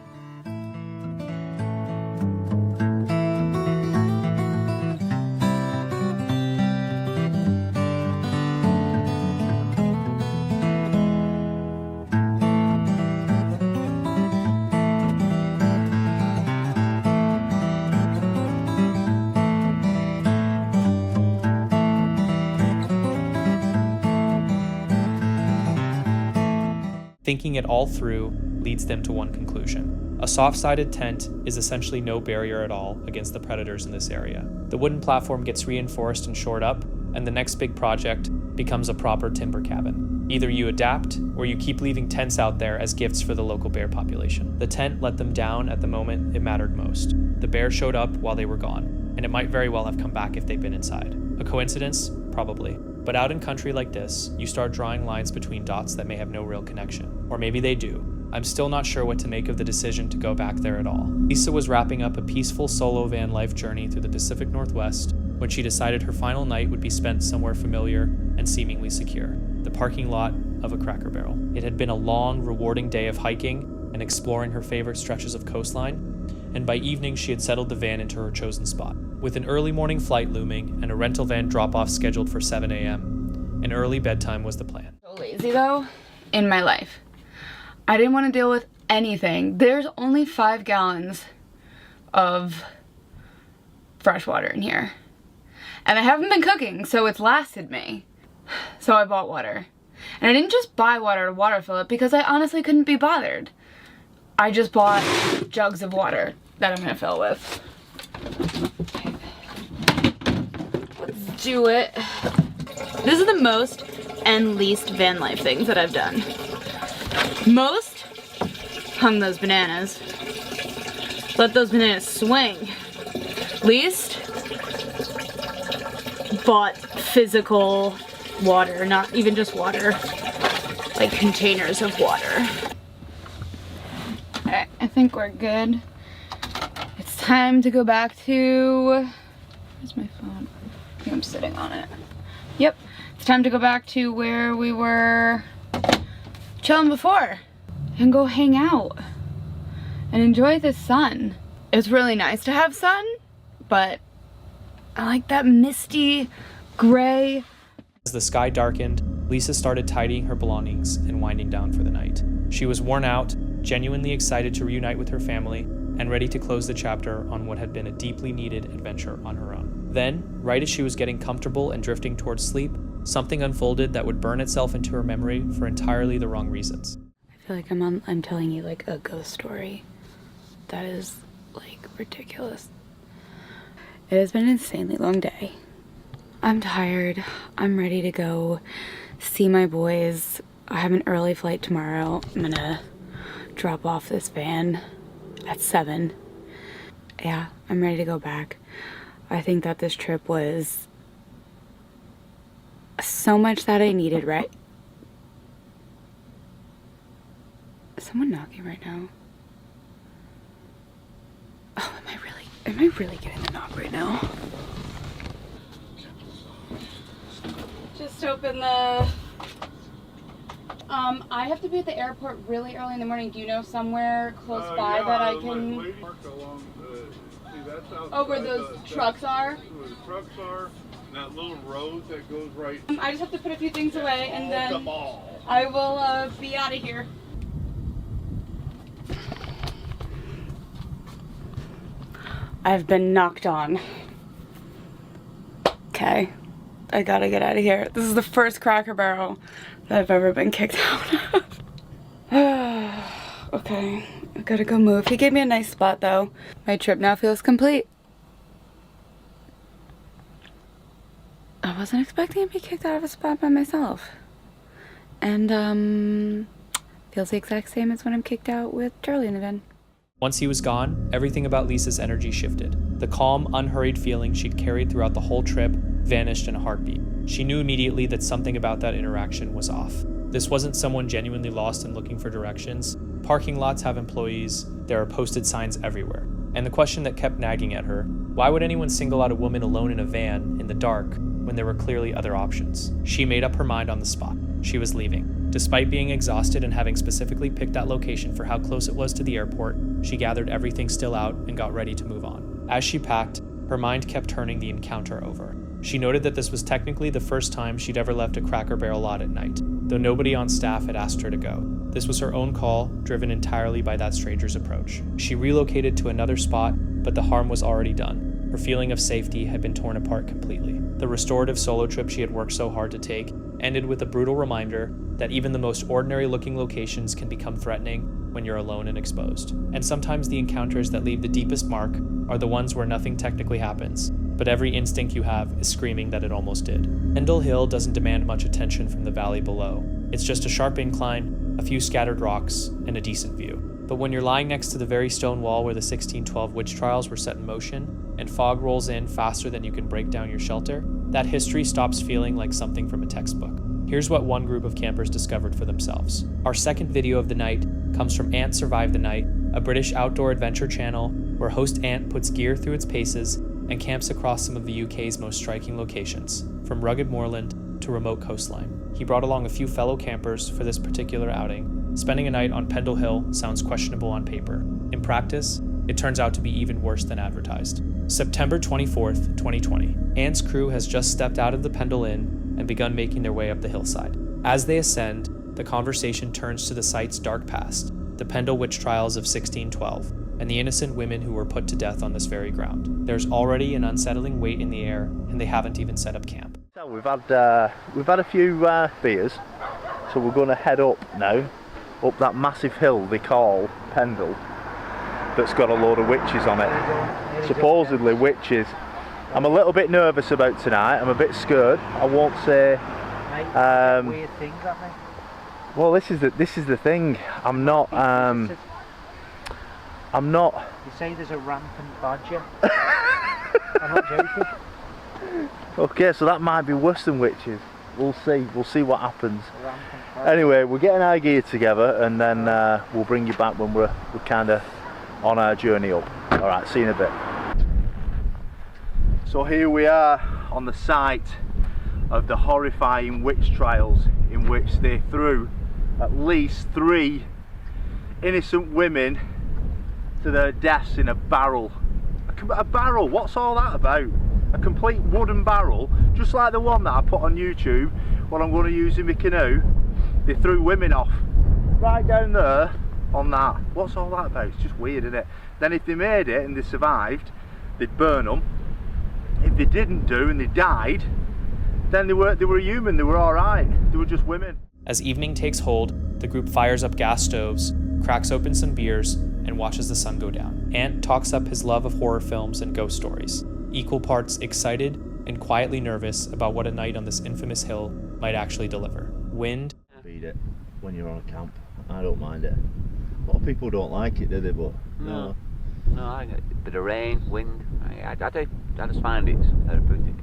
Thinking it all through leads them to one conclusion. A soft-sided tent is essentially no barrier at all against the predators in this area. The wooden platform gets reinforced and shored up, and the next big project becomes a proper timber cabin. Either you adapt, or you keep leaving tents out there as gifts for the local bear population. The tent let them down at the moment it mattered most. The bear showed up while they were gone, and it might very well have come back if they'd been inside. A coincidence? Probably. But out in country like this, you start drawing lines between dots that may have no real connection. Or maybe they do. I'm still not sure what to make of the decision to go back there at all. Lisa was wrapping up a peaceful solo van life journey through the Pacific Northwest when she decided her final night would be spent somewhere familiar and seemingly secure, the parking lot of a Cracker Barrel. It had been a long, rewarding day of hiking and exploring her favorite stretches of coastline, and by evening she had settled the van into her chosen spot. With an early morning flight looming and a rental van drop-off scheduled for 7 a.m., an early bedtime was the plan. So lazy though, in my life. I didn't want to deal with anything. There's only 5 gallons of fresh water in here. And I haven't been cooking, so it's lasted me. So I bought water. And I didn't just buy water to water fill it because I honestly couldn't be bothered. I just bought jugs of water that I'm gonna fill with. Let's do it. This is the most and least van life things that I've done. Most, hung those bananas. Let those bananas swing. Least, bought physical water, not even just water, like containers of water. Alright, I think we're good. It's time to go back to, where's my phone? I think I'm sitting on it. Yep, it's time to go back to where we were chilling before and go hang out and enjoy the sun. It's really nice to have sun, but I like that misty gray. As the sky darkened, Lisa started tidying her belongings and winding down for the night. She was worn out, genuinely excited to reunite with her family, and ready to close the chapter on what had been a deeply needed adventure on her own. Then, right as she was getting comfortable and drifting towards sleep, something unfolded that would burn itself into her memory for entirely the wrong reasons. I feel like I'm telling you like a ghost story. That is like ridiculous. It has been an insanely long day. I'm tired. I'm ready to go see my boys. I have an early flight tomorrow. I'm gonna drop off this van at 7. Yeah, I'm ready to go back. I think that this trip was so much that I needed, right? Is someone knocking right now? Oh, am I really getting the knock right now? Just open the, I have to be at the airport really early in the morning. Do you know somewhere close by that I can? Oh, where those trucks are? Where the trucks are, and that little road that goes right. I just have to put a few things away and then I will be out of here. I've been knocked on. Okay, I gotta get out of here. This is the first Cracker Barrel that I've ever been kicked out of. Okay, I gotta go move. He gave me a nice spot though. My trip now feels complete. I wasn't expecting to be kicked out of a spot by myself. And feels the exact same as when I'm kicked out with Charlie in the van. Once he was gone, everything about Lisa's energy shifted. The calm, unhurried feeling she'd carried throughout the whole trip vanished in a heartbeat. She knew immediately that something about that interaction was off. This wasn't someone genuinely lost and looking for directions. Parking lots have employees, there are posted signs everywhere. And the question that kept nagging at her, why would anyone single out a woman alone in a van, in the dark, when there were clearly other options? She made up her mind on the spot. She was leaving. Despite being exhausted and having specifically picked that location for how close it was to the airport, she gathered everything still out and got ready to move on. As she packed, her mind kept turning the encounter over. She noted that this was technically the first time she'd ever left a Cracker Barrel lot at night, though nobody on staff had asked her to go. This was her own call, driven entirely by that stranger's approach. She relocated to another spot, but the harm was already done. Her feeling of safety had been torn apart completely. The restorative solo trip she had worked so hard to take ended with a brutal reminder that even the most ordinary-looking locations can become threatening when you're alone and exposed. And sometimes the encounters that leave the deepest mark are the ones where nothing technically happens, but every instinct you have is screaming that it almost did. Pendle Hill doesn't demand much attention from the valley below. It's just a sharp incline, a few scattered rocks, and a decent view. But when you're lying next to the very stone wall where the 1612 witch trials were set in motion, and fog rolls in faster than you can break down your shelter, that history stops feeling like something from a textbook. Here's what one group of campers discovered for themselves. Our second video of the night comes from Ant Survive the Night, a British outdoor adventure channel where host Ant puts gear through its paces and camps across some of the UK's most striking locations, from rugged moorland to remote coastline. He brought along a few fellow campers for this particular outing. Spending a night on Pendle Hill sounds questionable on paper. In practice, it turns out to be even worse than advertised. September 24th, 2020. Ant's crew has just stepped out of the Pendle Inn and begun making their way up the hillside. As they ascend, the conversation turns to the site's dark past, the Pendle witch trials of 1612. and the innocent women who were put to death on this very ground. There's already an unsettling weight in the air, and they haven't even set up camp. So we've had a few beers, so we're going to head up now, up that massive hill they call Pendle, that's got a load of witches on it. Supposedly witches. I'm a little bit nervous about tonight. I'm a bit scared. I won't say. Weird things happening. Well, this is the thing. I'm not. You say there's a rampant badger. I'm not joking. Okay, so that might be worse than witches. We'll see. We'll see what happens. Anyway, we're getting our gear together, and then we'll bring you back when we're kind of on our journey up. All right. See you in a bit. So here we are on the site of the horrifying witch trials in which they threw at least 3 innocent women to their deaths in a barrel. A barrel, what's all that about? A complete wooden barrel, just like the one that I put on YouTube, what I'm going to use in my canoe. They threw women off right down there on that. What's all that about? It's just weird, isn't it? Then if they made it and they survived, they'd burn them. If they didn't do and they died, then they were human, they were alright, they were just women. As evening takes hold, the group fires up gas stoves, cracks open some beers, and watches the sun go down. Ant talks up his love of horror films and ghost stories, equal parts excited and quietly nervous about what a night on this infamous hill might actually deliver. Wind. Beat it when you're on a camp. I don't mind it. A lot of people don't like it, do they? But no. No, I get a bit of rain, wind. I just find it therapeutic.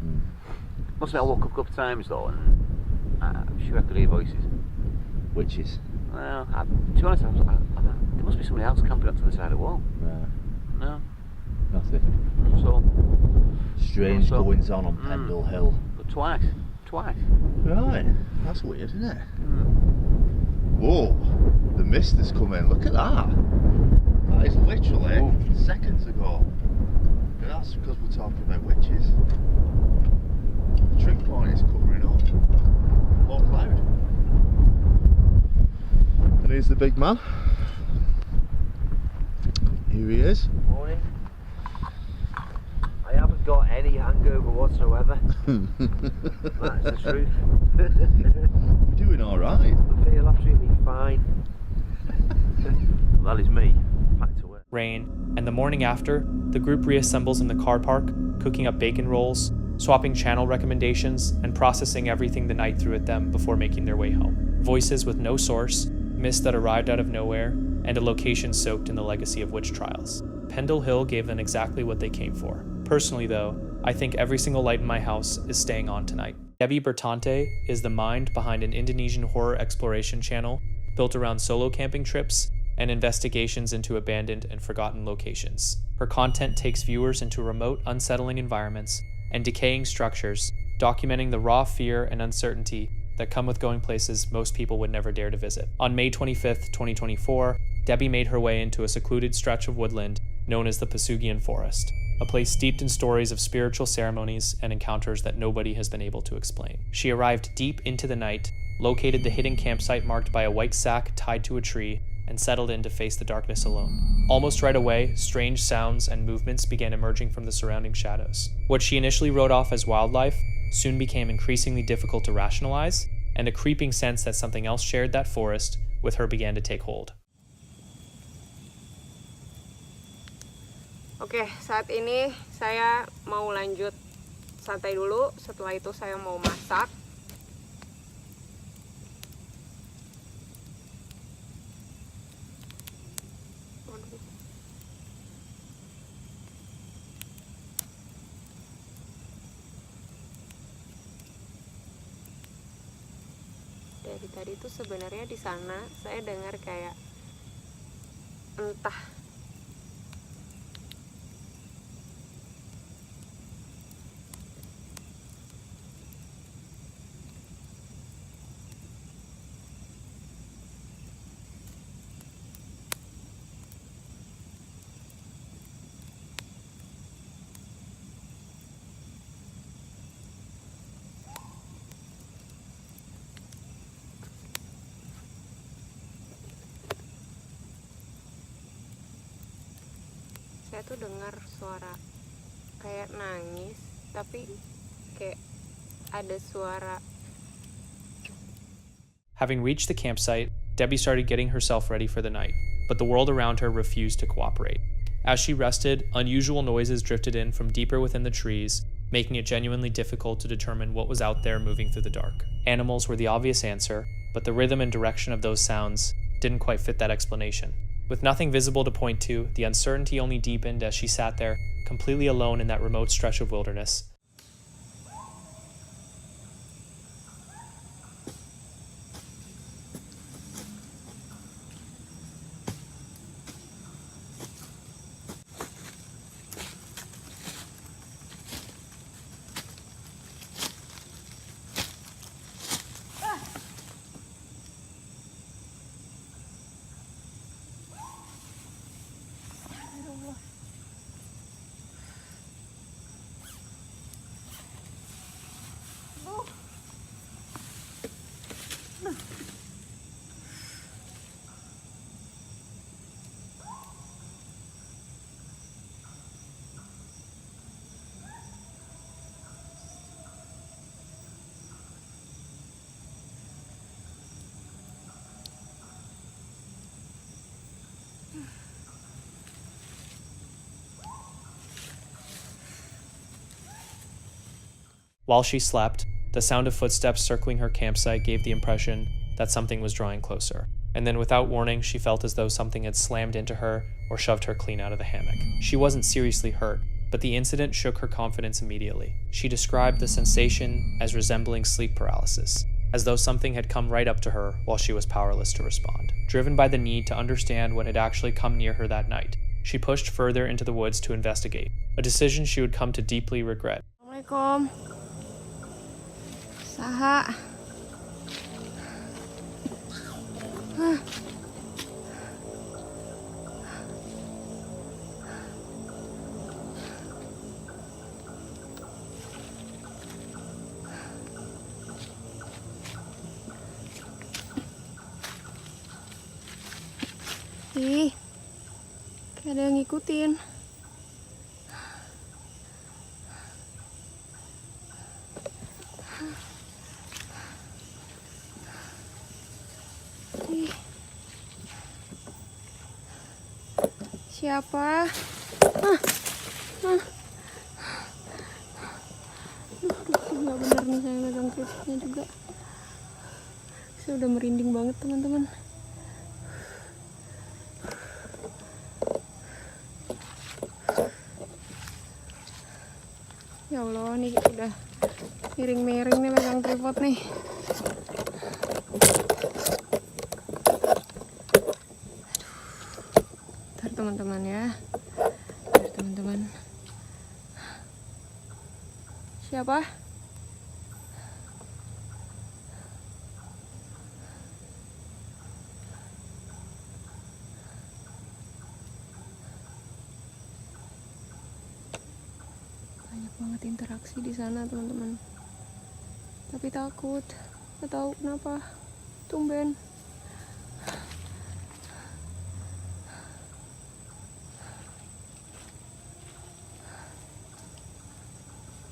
Must admit, I woke up a couple of times though, and I'm sure I could hear voices. Witches? Well, to be honest, I was like, there must be somebody else camping up to the side of the wall. No. Nothing. So. Strange goings on Pendle Hill. But twice. Right. That's weird, isn't it? Whoa. The mist has come in. Look at that. That is literally seconds ago. And that's because we're talking about witches. The drink point is covering up. Low cloud. And here's the big man. Here he is. Morning. I haven't got any hangover whatsoever. That's the truth. We're doing alright. I feel absolutely fine. That is me. Back to work. Rain, and the morning after, the group reassembles in the car park, cooking up bacon rolls, swapping channel recommendations, and processing everything the night threw at them before making their way home. Voices with no source, mist that arrived out of nowhere, and a location soaked in the legacy of witch trials. Pendle Hill gave them exactly what they came for. Personally though, I think every single light in my house is staying on tonight. Debbie Bertante is the mind behind an Indonesian horror exploration channel built around solo camping trips and investigations into abandoned and forgotten locations. Her content takes viewers into remote, unsettling environments and decaying structures, documenting the raw fear and uncertainty that come with going places most people would never dare to visit. On May 25th, 2024, Debbie made her way into a secluded stretch of woodland known as the Pasugian Forest, a place steeped in stories of spiritual ceremonies and encounters that nobody has been able to explain. She arrived deep into the night, located the hidden campsite marked by a white sack tied to a tree, and settled in to face the darkness alone. Almost right away, strange sounds and movements began emerging from the surrounding shadows. What she initially wrote off as wildlife soon became increasingly difficult to rationalize, and a creeping sense that something else shared that forest with her began to take hold. Oke, saat ini saya mau lanjut santai dulu, setelah itu saya mau masak. Dari tadi tuh sebenarnya di sana saya dengar kayak entah saya tuh dengar suara kayak nangis, tapi kayak ada suara. Having reached the campsite, Debbie started getting herself ready for the night, but the world around her refused to cooperate. As she rested, unusual noises drifted in from deeper within the trees, making it genuinely difficult to determine what was out there moving through the dark. Animals were the obvious answer, but the rhythm and direction of those sounds didn't quite fit that explanation. With nothing visible to point to, the uncertainty only deepened as she sat there, completely alone in that remote stretch of wilderness. While she slept, the sound of footsteps circling her campsite gave the impression that something was drawing closer. And then without warning, she felt as though something had slammed into her or shoved her clean out of the hammock. She wasn't seriously hurt, but the incident shook her confidence immediately. She described the sensation as resembling sleep paralysis, as though something had come right up to her while she was powerless to respond. Driven by the need to understand what had actually come near her that night, she pushed further into the woods to investigate, a decision she would come to deeply regret. Assalamualaikum. Saha. Ih, kayak ada yang ngikutin. Ih. Siapa? Duh, nggak bener nih saya megang krisnya juga. Saya udah merinding banget teman-teman. Ya Allah, nih udah miring-miring nih megang tripod nih. Bentar teman-teman ya. Bentar teman-teman. Siapa? Banyak banget interaksi di sana teman-teman. Tapi takut, nggak tahu kenapa. Tumben.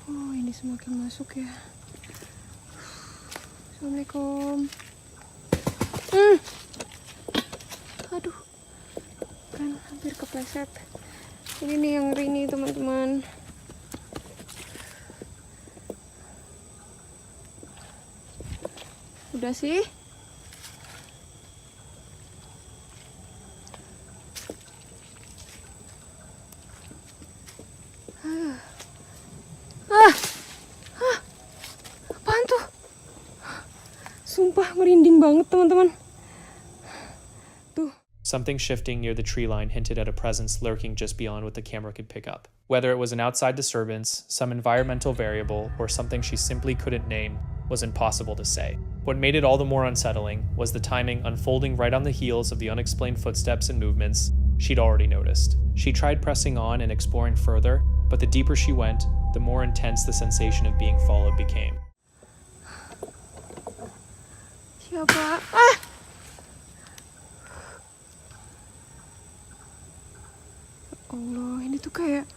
Oh, ini semakin masuk ya. Assalamualaikum. Aduh, kan hampir kepleset. Ini nih yang ngeri nih teman-teman. Udah sih. Apaan tuh? Sumpah merinding banget teman-teman. Tuh. Something shifting near the tree line hinted at a presence lurking just beyond what the camera could pick up. Whether it was an outside disturbance, some environmental variable, or something she simply couldn't name was impossible to say. What made it all the more unsettling was the timing unfolding right on the heels of the unexplained footsteps and movements she'd already noticed. She tried pressing on and exploring further, but the deeper she went, the more intense the sensation of being followed became. Siapa? Allah, ini kayak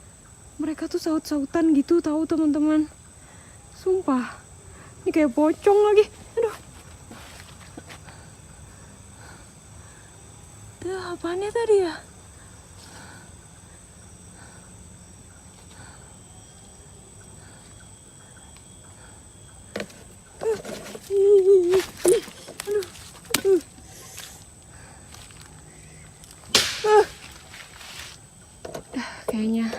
mereka tuh saut-sautan gitu tahu teman-teman. Sumpah. Ini kayak pocong lagi. Aduh. Tuh, apanya tadi ya? Kayaknya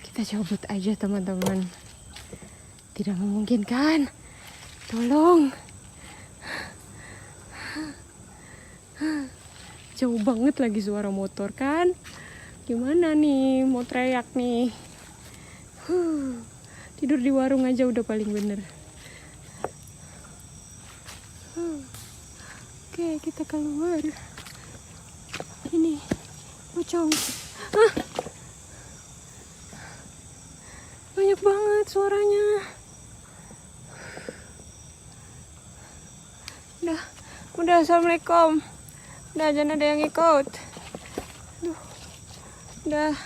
kita cabut aja teman-teman. Tidak memungkinkan. Tolong. Jauh banget lagi suara motor kan. Gimana nih mau teriak nih. Tidur di warung aja udah paling bener. Oke, kita keluar. Ini pocong. Banyak banget suaranya. Udah, assalamualaikum. Udah, jangan ada yang ikut. Aduh. Udah.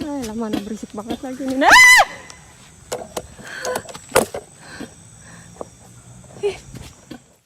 Lah, mana berisik banget lagi nih.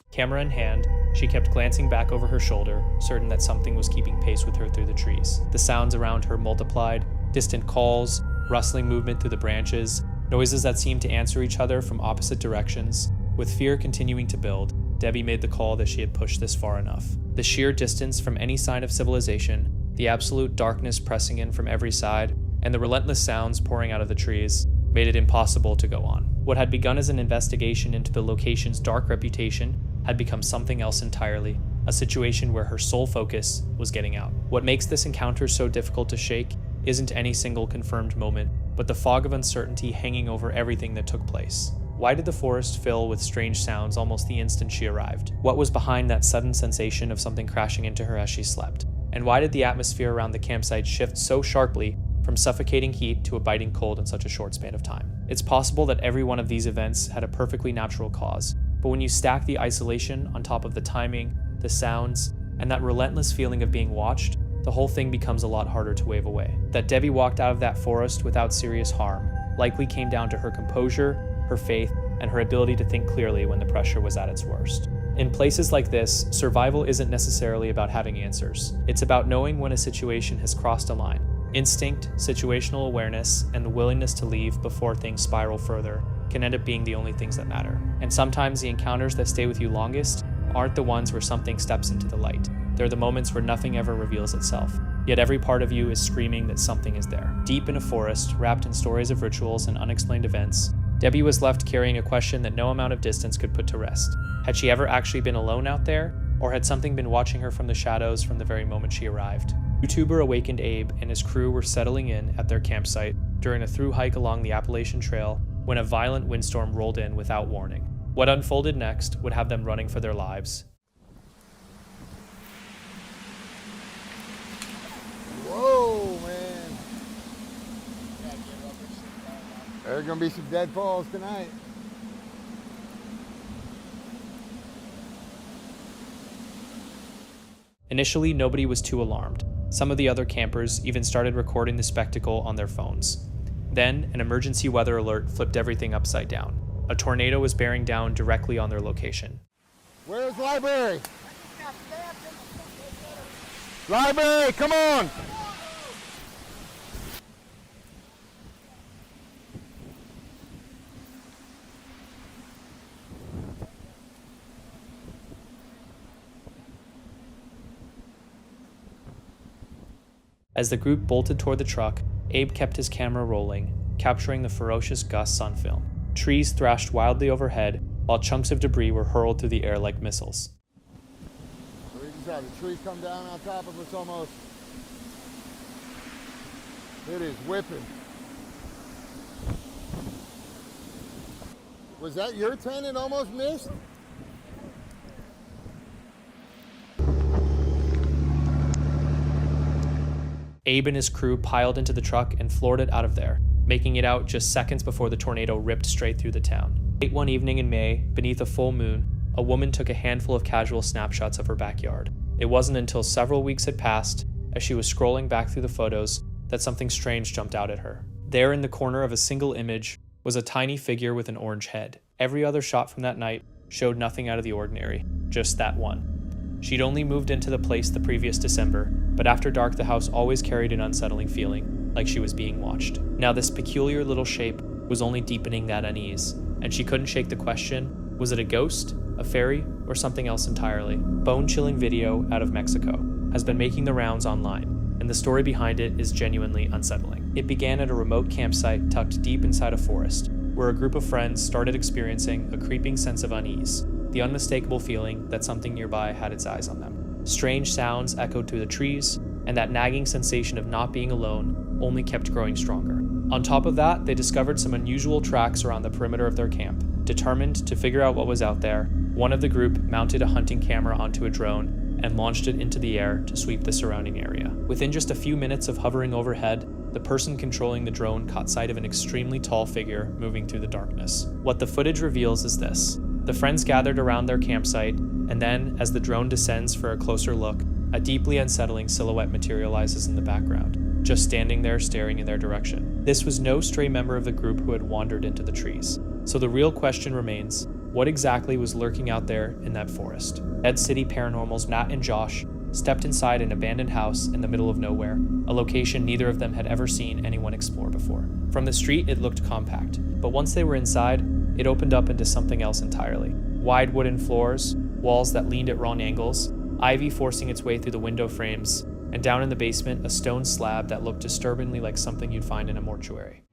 Camera in hand, she kept glancing back over her shoulder, certain that something was keeping pace with her through the trees. The sounds around her multiplied, distant calls, rustling movement through the branches, noises that seemed to answer each other from opposite directions. With fear continuing to build, Debbie made the call that she had pushed this far enough. The sheer distance from any sign of civilization, the absolute darkness pressing in from every side, and the relentless sounds pouring out of the trees made it impossible to go on. What had begun as an investigation into the location's dark reputation had become something else entirely, a situation where her sole focus was getting out. What makes this encounter so difficult to shake isn't any single confirmed moment, but the fog of uncertainty hanging over everything that took place. Why did the forest fill with strange sounds almost the instant she arrived? What was behind that sudden sensation of something crashing into her as she slept? And why did the atmosphere around the campsite shift so sharply from suffocating heat to a biting cold in such a short span of time? It's possible that every one of these events had a perfectly natural cause, but when you stack the isolation on top of the timing, the sounds, and that relentless feeling of being watched, the whole thing becomes a lot harder to wave away. That Debbie walked out of that forest without serious harm likely came down to her composure, her faith, and her ability to think clearly when the pressure was at its worst. In places like this, survival isn't necessarily about having answers. It's about knowing when a situation has crossed a line. Instinct, situational awareness, and the willingness to leave before things spiral further can end up being the only things that matter. And sometimes the encounters that stay with you longest aren't the ones where something steps into the light. They're the moments where nothing ever reveals itself, yet every part of you is screaming that something is there. Deep in a forest, wrapped in stories of rituals and unexplained events, Debbie was left carrying a question that no amount of distance could put to rest. Had she ever actually been alone out there, or had something been watching her from the shadows from the very moment she arrived? YouTuber Awakened Abe and his crew were settling in at their campsite during a through hike along the Appalachian Trail when a violent windstorm rolled in without warning. What unfolded next would have them running for their lives. Whoa, man. There's gonna be some deadfalls tonight. Initially, nobody was too alarmed. Some of the other campers even started recording the spectacle on their phones. Then, an emergency weather alert flipped everything upside down. A tornado was bearing down directly on their location. Where's the library? Library, come on! As the group bolted toward the truck, Abe kept his camera rolling, capturing the ferocious gusts on film. Trees thrashed wildly overhead, while chunks of debris were hurled through the air like missiles. We just had the trees come down on top of us almost. It is whipping. Was that your tent it almost missed? Abe and his crew piled into the truck and floored it out of there, making it out just seconds before the tornado ripped straight through the town. Late one evening in May, beneath a full moon, a woman took a handful of casual snapshots of her backyard. It wasn't until several weeks had passed, as she was scrolling back through the photos, that something strange jumped out at her. There in the corner of a single image was a tiny figure with an orange head. Every other shot from that night showed nothing out of the ordinary, just that one. She'd only moved into the place the previous December, but after dark the house always carried an unsettling feeling, like she was being watched. Now this peculiar little shape was only deepening that unease, and she couldn't shake the question, was it a ghost, a fairy, or something else entirely? Bone-chilling video out of Mexico has been making the rounds online, and the story behind it is genuinely unsettling. It began at a remote campsite tucked deep inside a forest, where a group of friends started experiencing a creeping sense of unease, the unmistakable feeling that something nearby had its eyes on them. Strange sounds echoed through the trees, and that nagging sensation of not being alone only kept growing stronger. On top of that, they discovered some unusual tracks around the perimeter of their camp. Determined to figure out what was out there, one of the group mounted a hunting camera onto a drone and launched it into the air to sweep the surrounding area. Within just a few minutes of hovering overhead, the person controlling the drone caught sight of an extremely tall figure moving through the darkness. What the footage reveals is this. The friends gathered around their campsite, and then, as the drone descends for a closer look, a deeply unsettling silhouette materializes in the background, just standing there staring in their direction. This was no stray member of the group who had wandered into the trees. So the real question remains, what exactly was lurking out there in that forest? Ed City Paranormal's Nat and Josh stepped inside an abandoned house in the middle of nowhere, a location neither of them had ever seen anyone explore before. From the street, it looked compact, but once they were inside, it opened up into something else entirely. Wide wooden floors, walls that leaned at wrong angles, ivy forcing its way through the window frames, and down in the basement, a stone slab that looked disturbingly like something you'd find in a mortuary.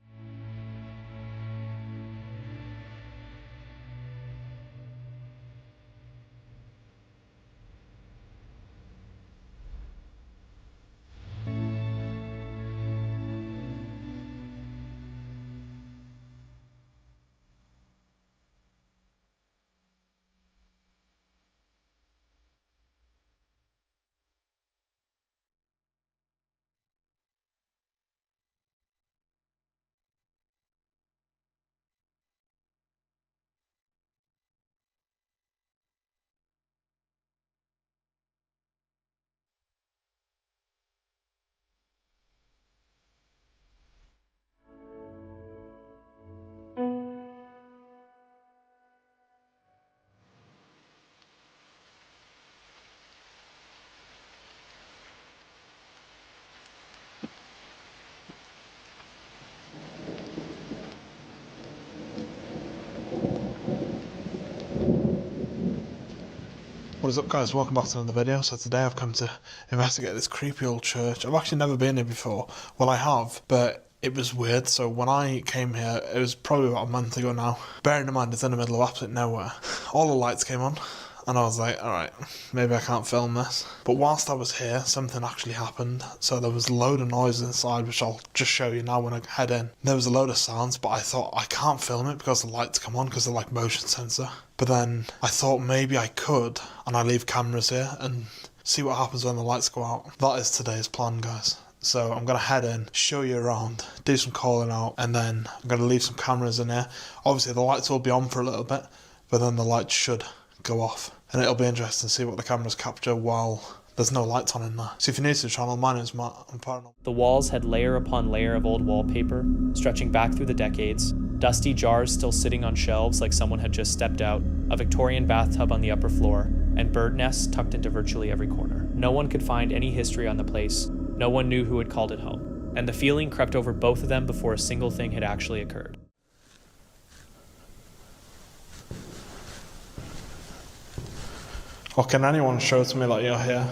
What is up guys, welcome back to another video. So today I've come to investigate this creepy old church. I've actually never been here before. Well, I have, but it was weird. So when I came here, it was probably about a month ago now. Bearing in mind it's in the middle of absolute nowhere. All the lights came on and I was like, alright, maybe I can't film this. But whilst I was here, something actually happened. So there was a load of noise inside, which I'll just show you now when I head in. There was a load of sounds, but I thought I can't film it because the lights come on because they're like motion sensor. But then I thought maybe I could, and I leave cameras here and see what happens when the lights go out. That is today's plan, guys. So I'm going to head in, show you around, do some calling out, and then I'm going to leave some cameras in here. Obviously the lights will be on for a little bit, but then the lights should go off. And it'll be interesting to see what the cameras capture while there's no lights on in there. So if you're new to the channel, my name's Matt, I'm paranormal. The walls had layer upon layer of old wallpaper, stretching back through the decades, dusty jars still sitting on shelves like someone had just stepped out, a Victorian bathtub on the upper floor, and bird nests tucked into virtually every corner. No one could find any history on the place, no one knew who had called it home, and the feeling crept over both of them before a single thing had actually occurred. Or can anyone show it to me like you're here?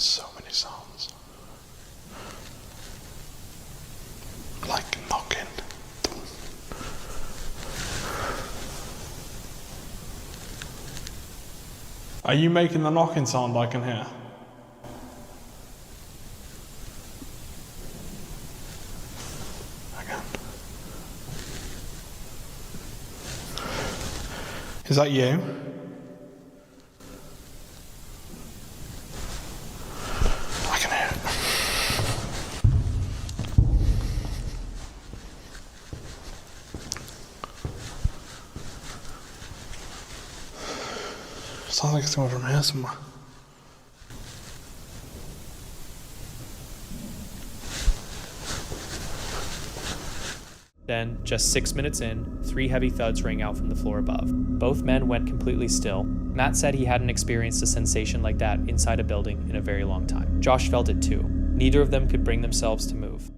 so many sounds. Like knocking. Are you making the knocking sound I can hear? Again. Is that you? I can hear it. Sounds like it's coming from here somewhere. Then, just 6 minutes in, 3 heavy thuds rang out from the floor above. Both men went completely still. Matt said he hadn't experienced a sensation like that inside a building in a very long time. Josh felt it too. Neither of them could bring themselves to move.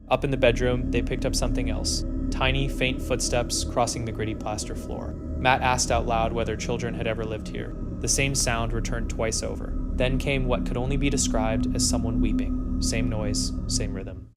Up in the bedroom, they picked up something else. Tiny, faint footsteps crossing the gritty plaster floor. Matt asked out loud whether children had ever lived here. The same sound returned twice over. Then came what could only be described as someone weeping. Same noise, same rhythm.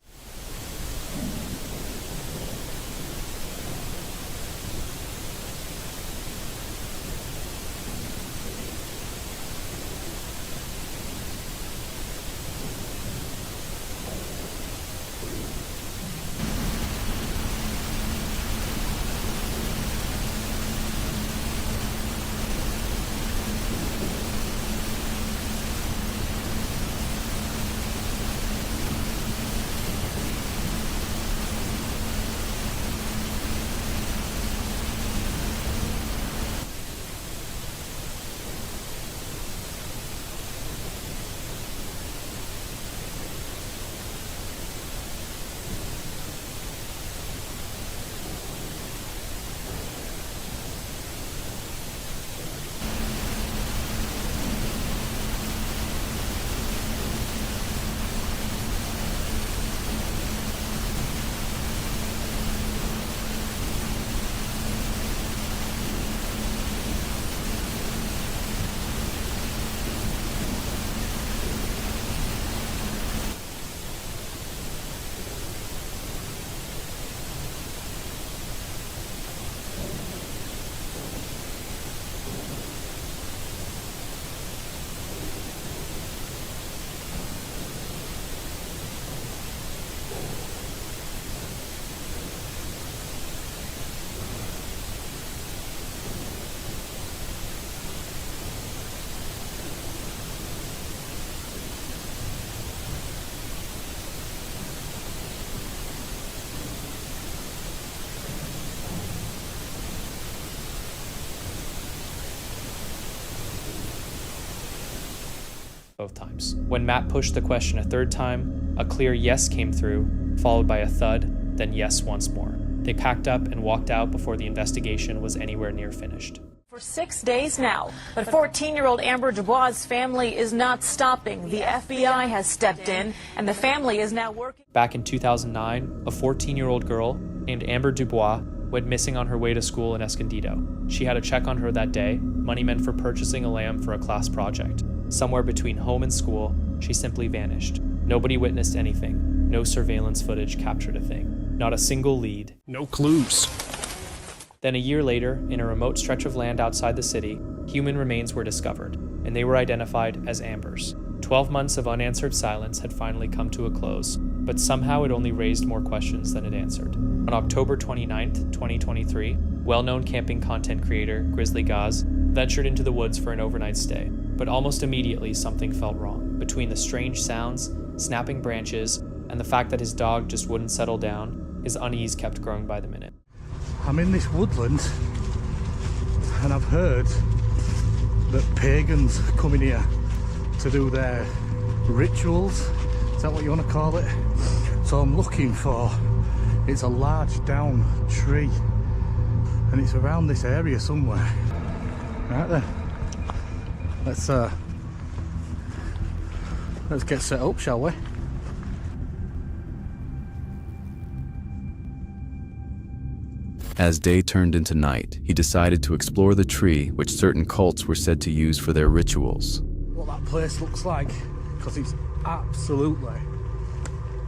both times. When Matt pushed the question a third time, a clear yes came through, followed by a thud, then yes once more. They packed up and walked out before the investigation was anywhere near finished. For 6 days now, but 14-year-old Amber Dubois' family is not stopping. The FBI has stepped in, and the family is now working. Back in 2009, a 14-year-old girl named Amber Dubois went missing on her way to school in Escondido. She had a check on her that day, money meant for purchasing a lamb for a class project. Somewhere between home and school, she simply vanished. Nobody witnessed anything. No surveillance footage captured a thing. Not a single lead. No clues. Then a year later, in a remote stretch of land outside the city, human remains were discovered, and they were identified as Ambers. 12 months of unanswered silence had finally come to a close, but somehow it only raised more questions than it answered. On October 29th, 2023, well-known camping content creator Grizzly Gaz ventured into the woods for an overnight stay, but almost immediately something felt wrong. Between the strange sounds, snapping branches, and the fact that his dog just wouldn't settle down, his unease kept growing by the minute. I'm in this woodland and I've heard that pagans come in here to do their rituals. Is that what you want to call it? So I'm looking for, it's a large down tree and it's around this area somewhere. Right then, let's get set up, shall we? As day turned into night, he decided to explore the tree which certain cults were said to use for their rituals. What that place looks like, because it's absolutely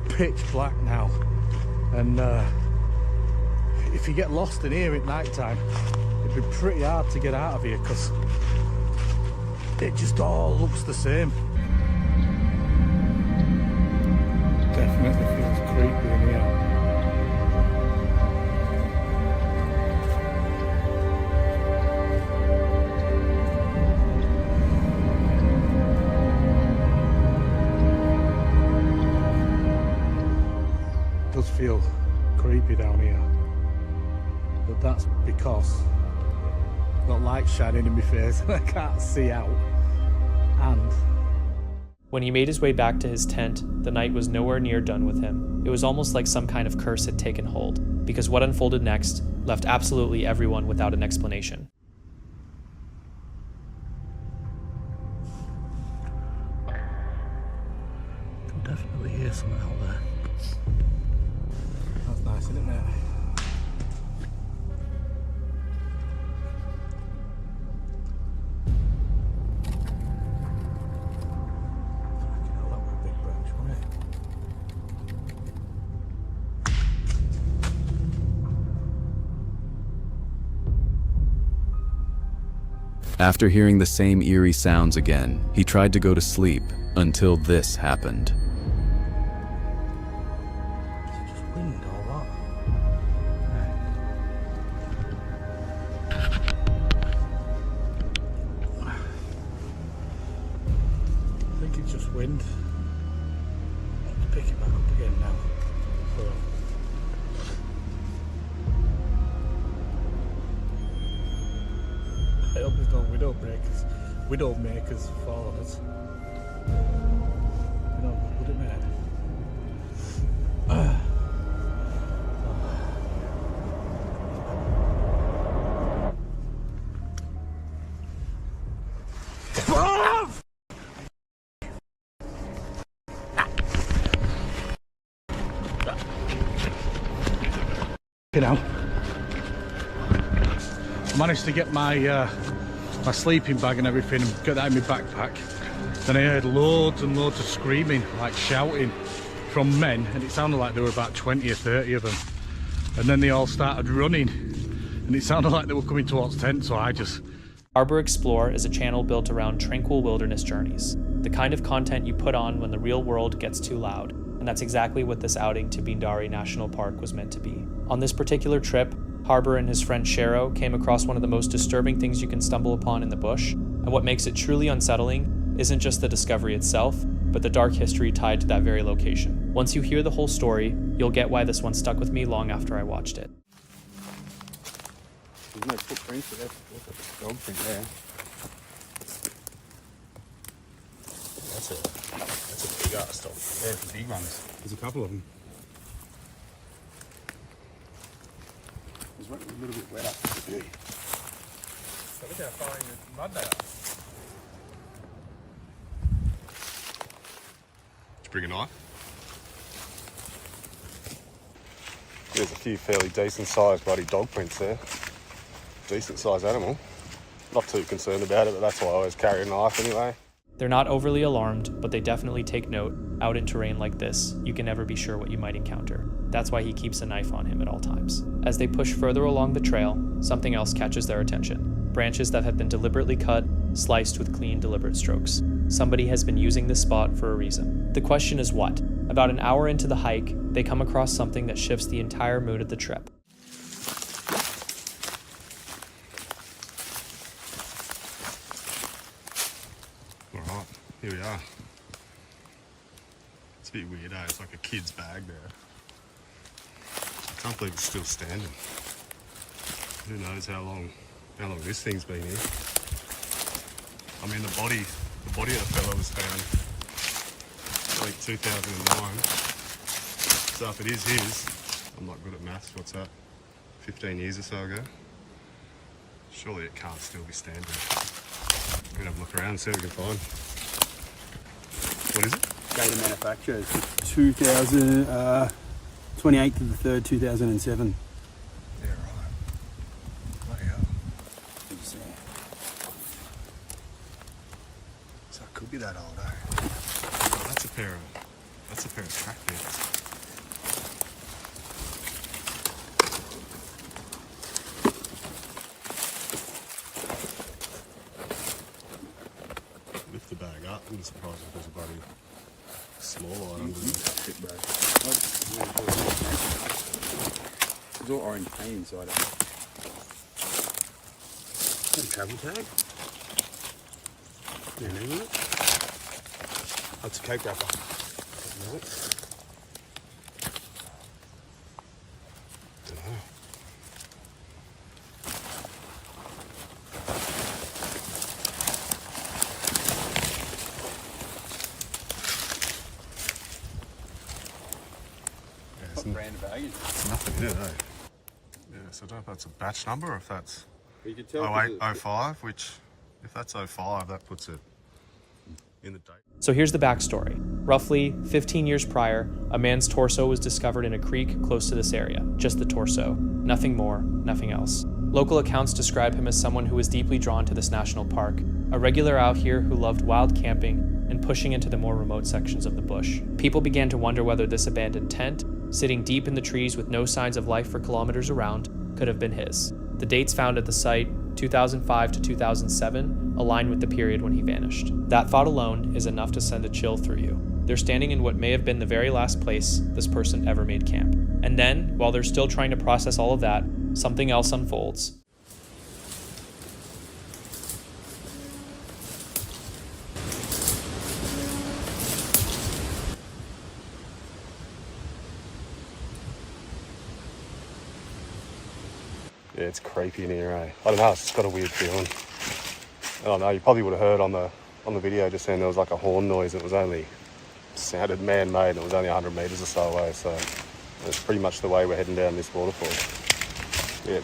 pitch black now. And if you get lost in here at night time, it'd be pretty hard to get out of here because it just all looks the same. Definitely feels creepy in here. Does feel creepy down here, but that's because I've got light shining in my face and I can't see out. And when he made his way back to his tent, the night was nowhere near done with him. It was almost like some kind of curse had taken hold, because what unfolded next left absolutely everyone without an explanation. I can definitely hear something out there. That's nice, isn't it? Fucking hell, that was a big branch, wasn't it? After hearing the same eerie sounds again, he tried to go to sleep until this happened. Wind or what? I think it's just wind. Let's pick it back up again now. I hope there's no widow makers following us. You know, would it, mate? You know, I managed to get my my sleeping bag and everything and get that in my backpack. Then I heard loads and loads of screaming, like shouting from men, and it sounded like there were about 20 or 30 of them. And then they all started running, and it sounded like they were coming towards tent, so I just... Arbor Explore is a channel built around tranquil wilderness journeys, the kind of content you put on when the real world gets too loud, and that's exactly what this outing to Bindari National Park was meant to be. On this particular trip, Harbour and his friend Shero came across one of the most disturbing things you can stumble upon in the bush, and what makes it truly unsettling isn't just the discovery itself, but the dark history tied to that very location. Once you hear the whole story, you'll get why this one stuck with me long after I watched it. There's no footprints, but there's a dog print there. dust. They're the big ones. There's a couple of them. There's one a little bit wetter. So look how far in the mud they are. Did you bring a knife? There's a few fairly decent sized bloody dog prints there. Decent sized animal. Not too concerned about it, but that's why I always carry a knife anyway. They're not overly alarmed, but they definitely take note. Out in terrain like this, you can never be sure what you might encounter. That's why he keeps a knife on him at all times. As they push further along the trail, something else catches their attention. Branches that have been deliberately cut, sliced with clean, deliberate strokes. Somebody has been using this spot for a reason. The question is what? About an hour into the hike, they come across something that shifts the entire mood of the trip. Alright, here we are. It's a bit weird, eh? It's like a kid's bag there. I can't believe it's still standing. Who knows how long this thing's been here. I mean, the body of the fella was found, I think, 2009. So if it is his, I'm not good at maths, what's that? 15 years or so ago? Surely it can't still be standing. We're gonna have a look around and see what we can find. What is it? Date of manufacture is 28th of the 3rd, 2007. Yeah, right. Bloody hell. So it could be that old, eh? Oh, that's a pair of track pants. Lift the bag up. I'm surprised if there's a bloody small item under the hip bag. There's all orange paint inside it. Is that a travel tag? Yeah, name on it? That's a cake wrapper. No. Dunno. What brand of bag is it? It's nothing in it, eh? Yeah, so I don't know if that's a batch number or if that's You could tell 0805, which, if that's 05, that puts it in the date. So here's the backstory. Roughly 15 years prior, a man's torso was discovered in a creek close to this area. Just the torso. Nothing more, nothing else. Local accounts describe him as someone who was deeply drawn to this national park, a regular out here who loved wild camping and pushing into the more remote sections of the bush. People began to wonder whether this abandoned tent, sitting deep in the trees with no signs of life for kilometers around, could have been his. The dates found at the site, 2005 to 2007, align with the period when he vanished. That thought alone is enough to send a chill through you. They're standing in what may have been the very last place this person ever made camp. And then, while they're still trying to process all of that, something else unfolds. Yeah, it's creepy in here, eh? I don't know, it's just got a weird feeling. I don't know, you probably would have heard on the video just then there was like a horn noise. It was only sounded man-made and it was only 100 metres or so away, so it's pretty much the way we're heading down this waterfall. Yeah,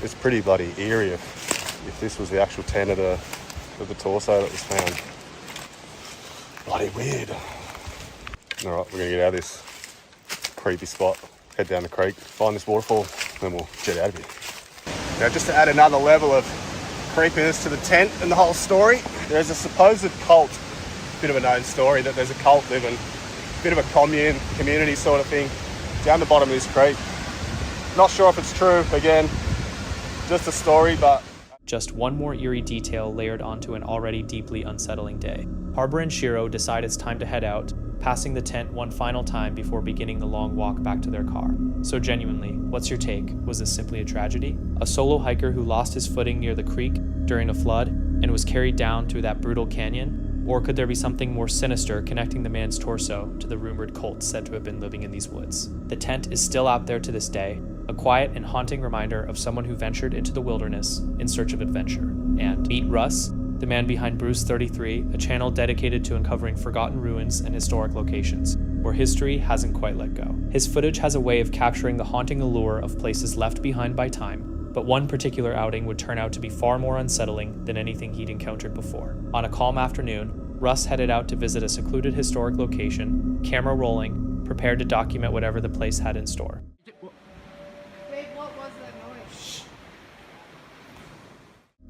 it's pretty bloody eerie if this was the actual tent of the torso that was found. Bloody weird. Alright, we're gonna get out of this creepy spot, head down the creek, find this waterfall, then we'll jet out of here. Now, just to add another level of creepiness to the tent and the whole story, there's a supposed cult, bit of a known story, that there's a cult living, bit of a community sort of thing, down the bottom of this creek. Not sure if it's true, again, just a story, but... Just one more eerie detail layered onto an already deeply unsettling day. Harbour and Shiro decide it's time to head out, passing the tent one final time before beginning the long walk back to their car. So genuinely, what's your take? Was this simply a tragedy? A solo hiker who lost his footing near the creek during a flood and was carried down through that brutal canyon? Or could there be something more sinister connecting the man's torso to the rumored cult said to have been living in these woods? The tent is still out there to this day, a quiet and haunting reminder of someone who ventured into the wilderness in search of adventure. And meet Russ, the man behind Bruce 33, a channel dedicated to uncovering forgotten ruins and historic locations, where history hasn't quite let go. His footage has a way of capturing the haunting allure of places left behind by time, but one particular outing would turn out to be far more unsettling than anything he'd encountered before. On a calm afternoon, Russ headed out to visit a secluded historic location, camera rolling, prepared to document whatever the place had in store.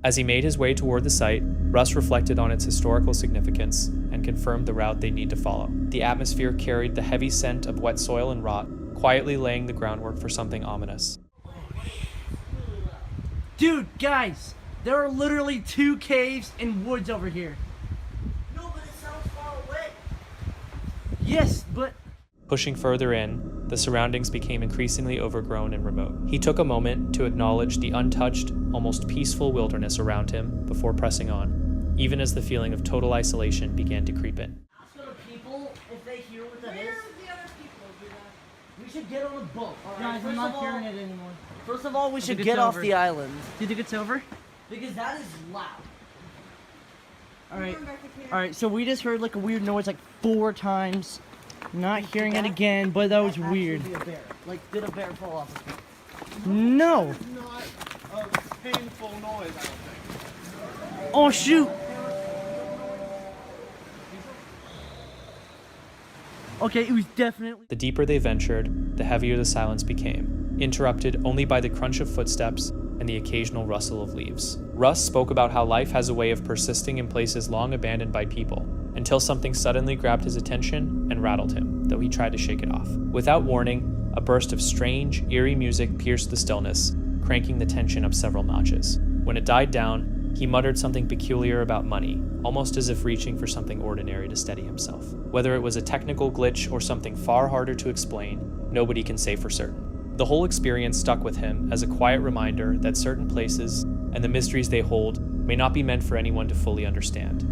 As he made his way toward the site, Russ reflected on its historical significance and confirmed the route they need to follow. The atmosphere carried the heavy scent of wet soil and rot, quietly laying the groundwork for something ominous. Dude, guys, there are literally 2 caves and woods over here. No, but it sounds far away. Yes, but... Pushing further in, the surroundings became increasingly overgrown and remote. He took a moment to acknowledge the untouched, almost peaceful wilderness around him before pressing on, even as the feeling of total isolation began to creep in. Ask other people if they hear what that is. We should get on a boat. Guys, I'm not hearing it anymore. First of all, we should get off the island. Do you think it's over? Because that is loud. Alright, so we just heard like a weird noise like 4 times. Not hearing it again, but that was weird. Be a bear. Like, did a bear fall off? No! It's not a painful noise, I don't think. Oh shoot! Okay, it was definitely... The deeper they ventured, the heavier the silence became, interrupted only by the crunch of footsteps and the occasional rustle of leaves. Russ spoke about how life has a way of persisting in places long abandoned by people, until something suddenly grabbed his attention and rattled him, though he tried to shake it off. Without warning, a burst of strange, eerie music pierced the stillness, cranking the tension up several notches. When it died down, he muttered something peculiar about money, almost as if reaching for something ordinary to steady himself. Whether it was a technical glitch or something far harder to explain, nobody can say for certain. The whole experience stuck with him as a quiet reminder that certain places and the mysteries they hold may not be meant for anyone to fully understand.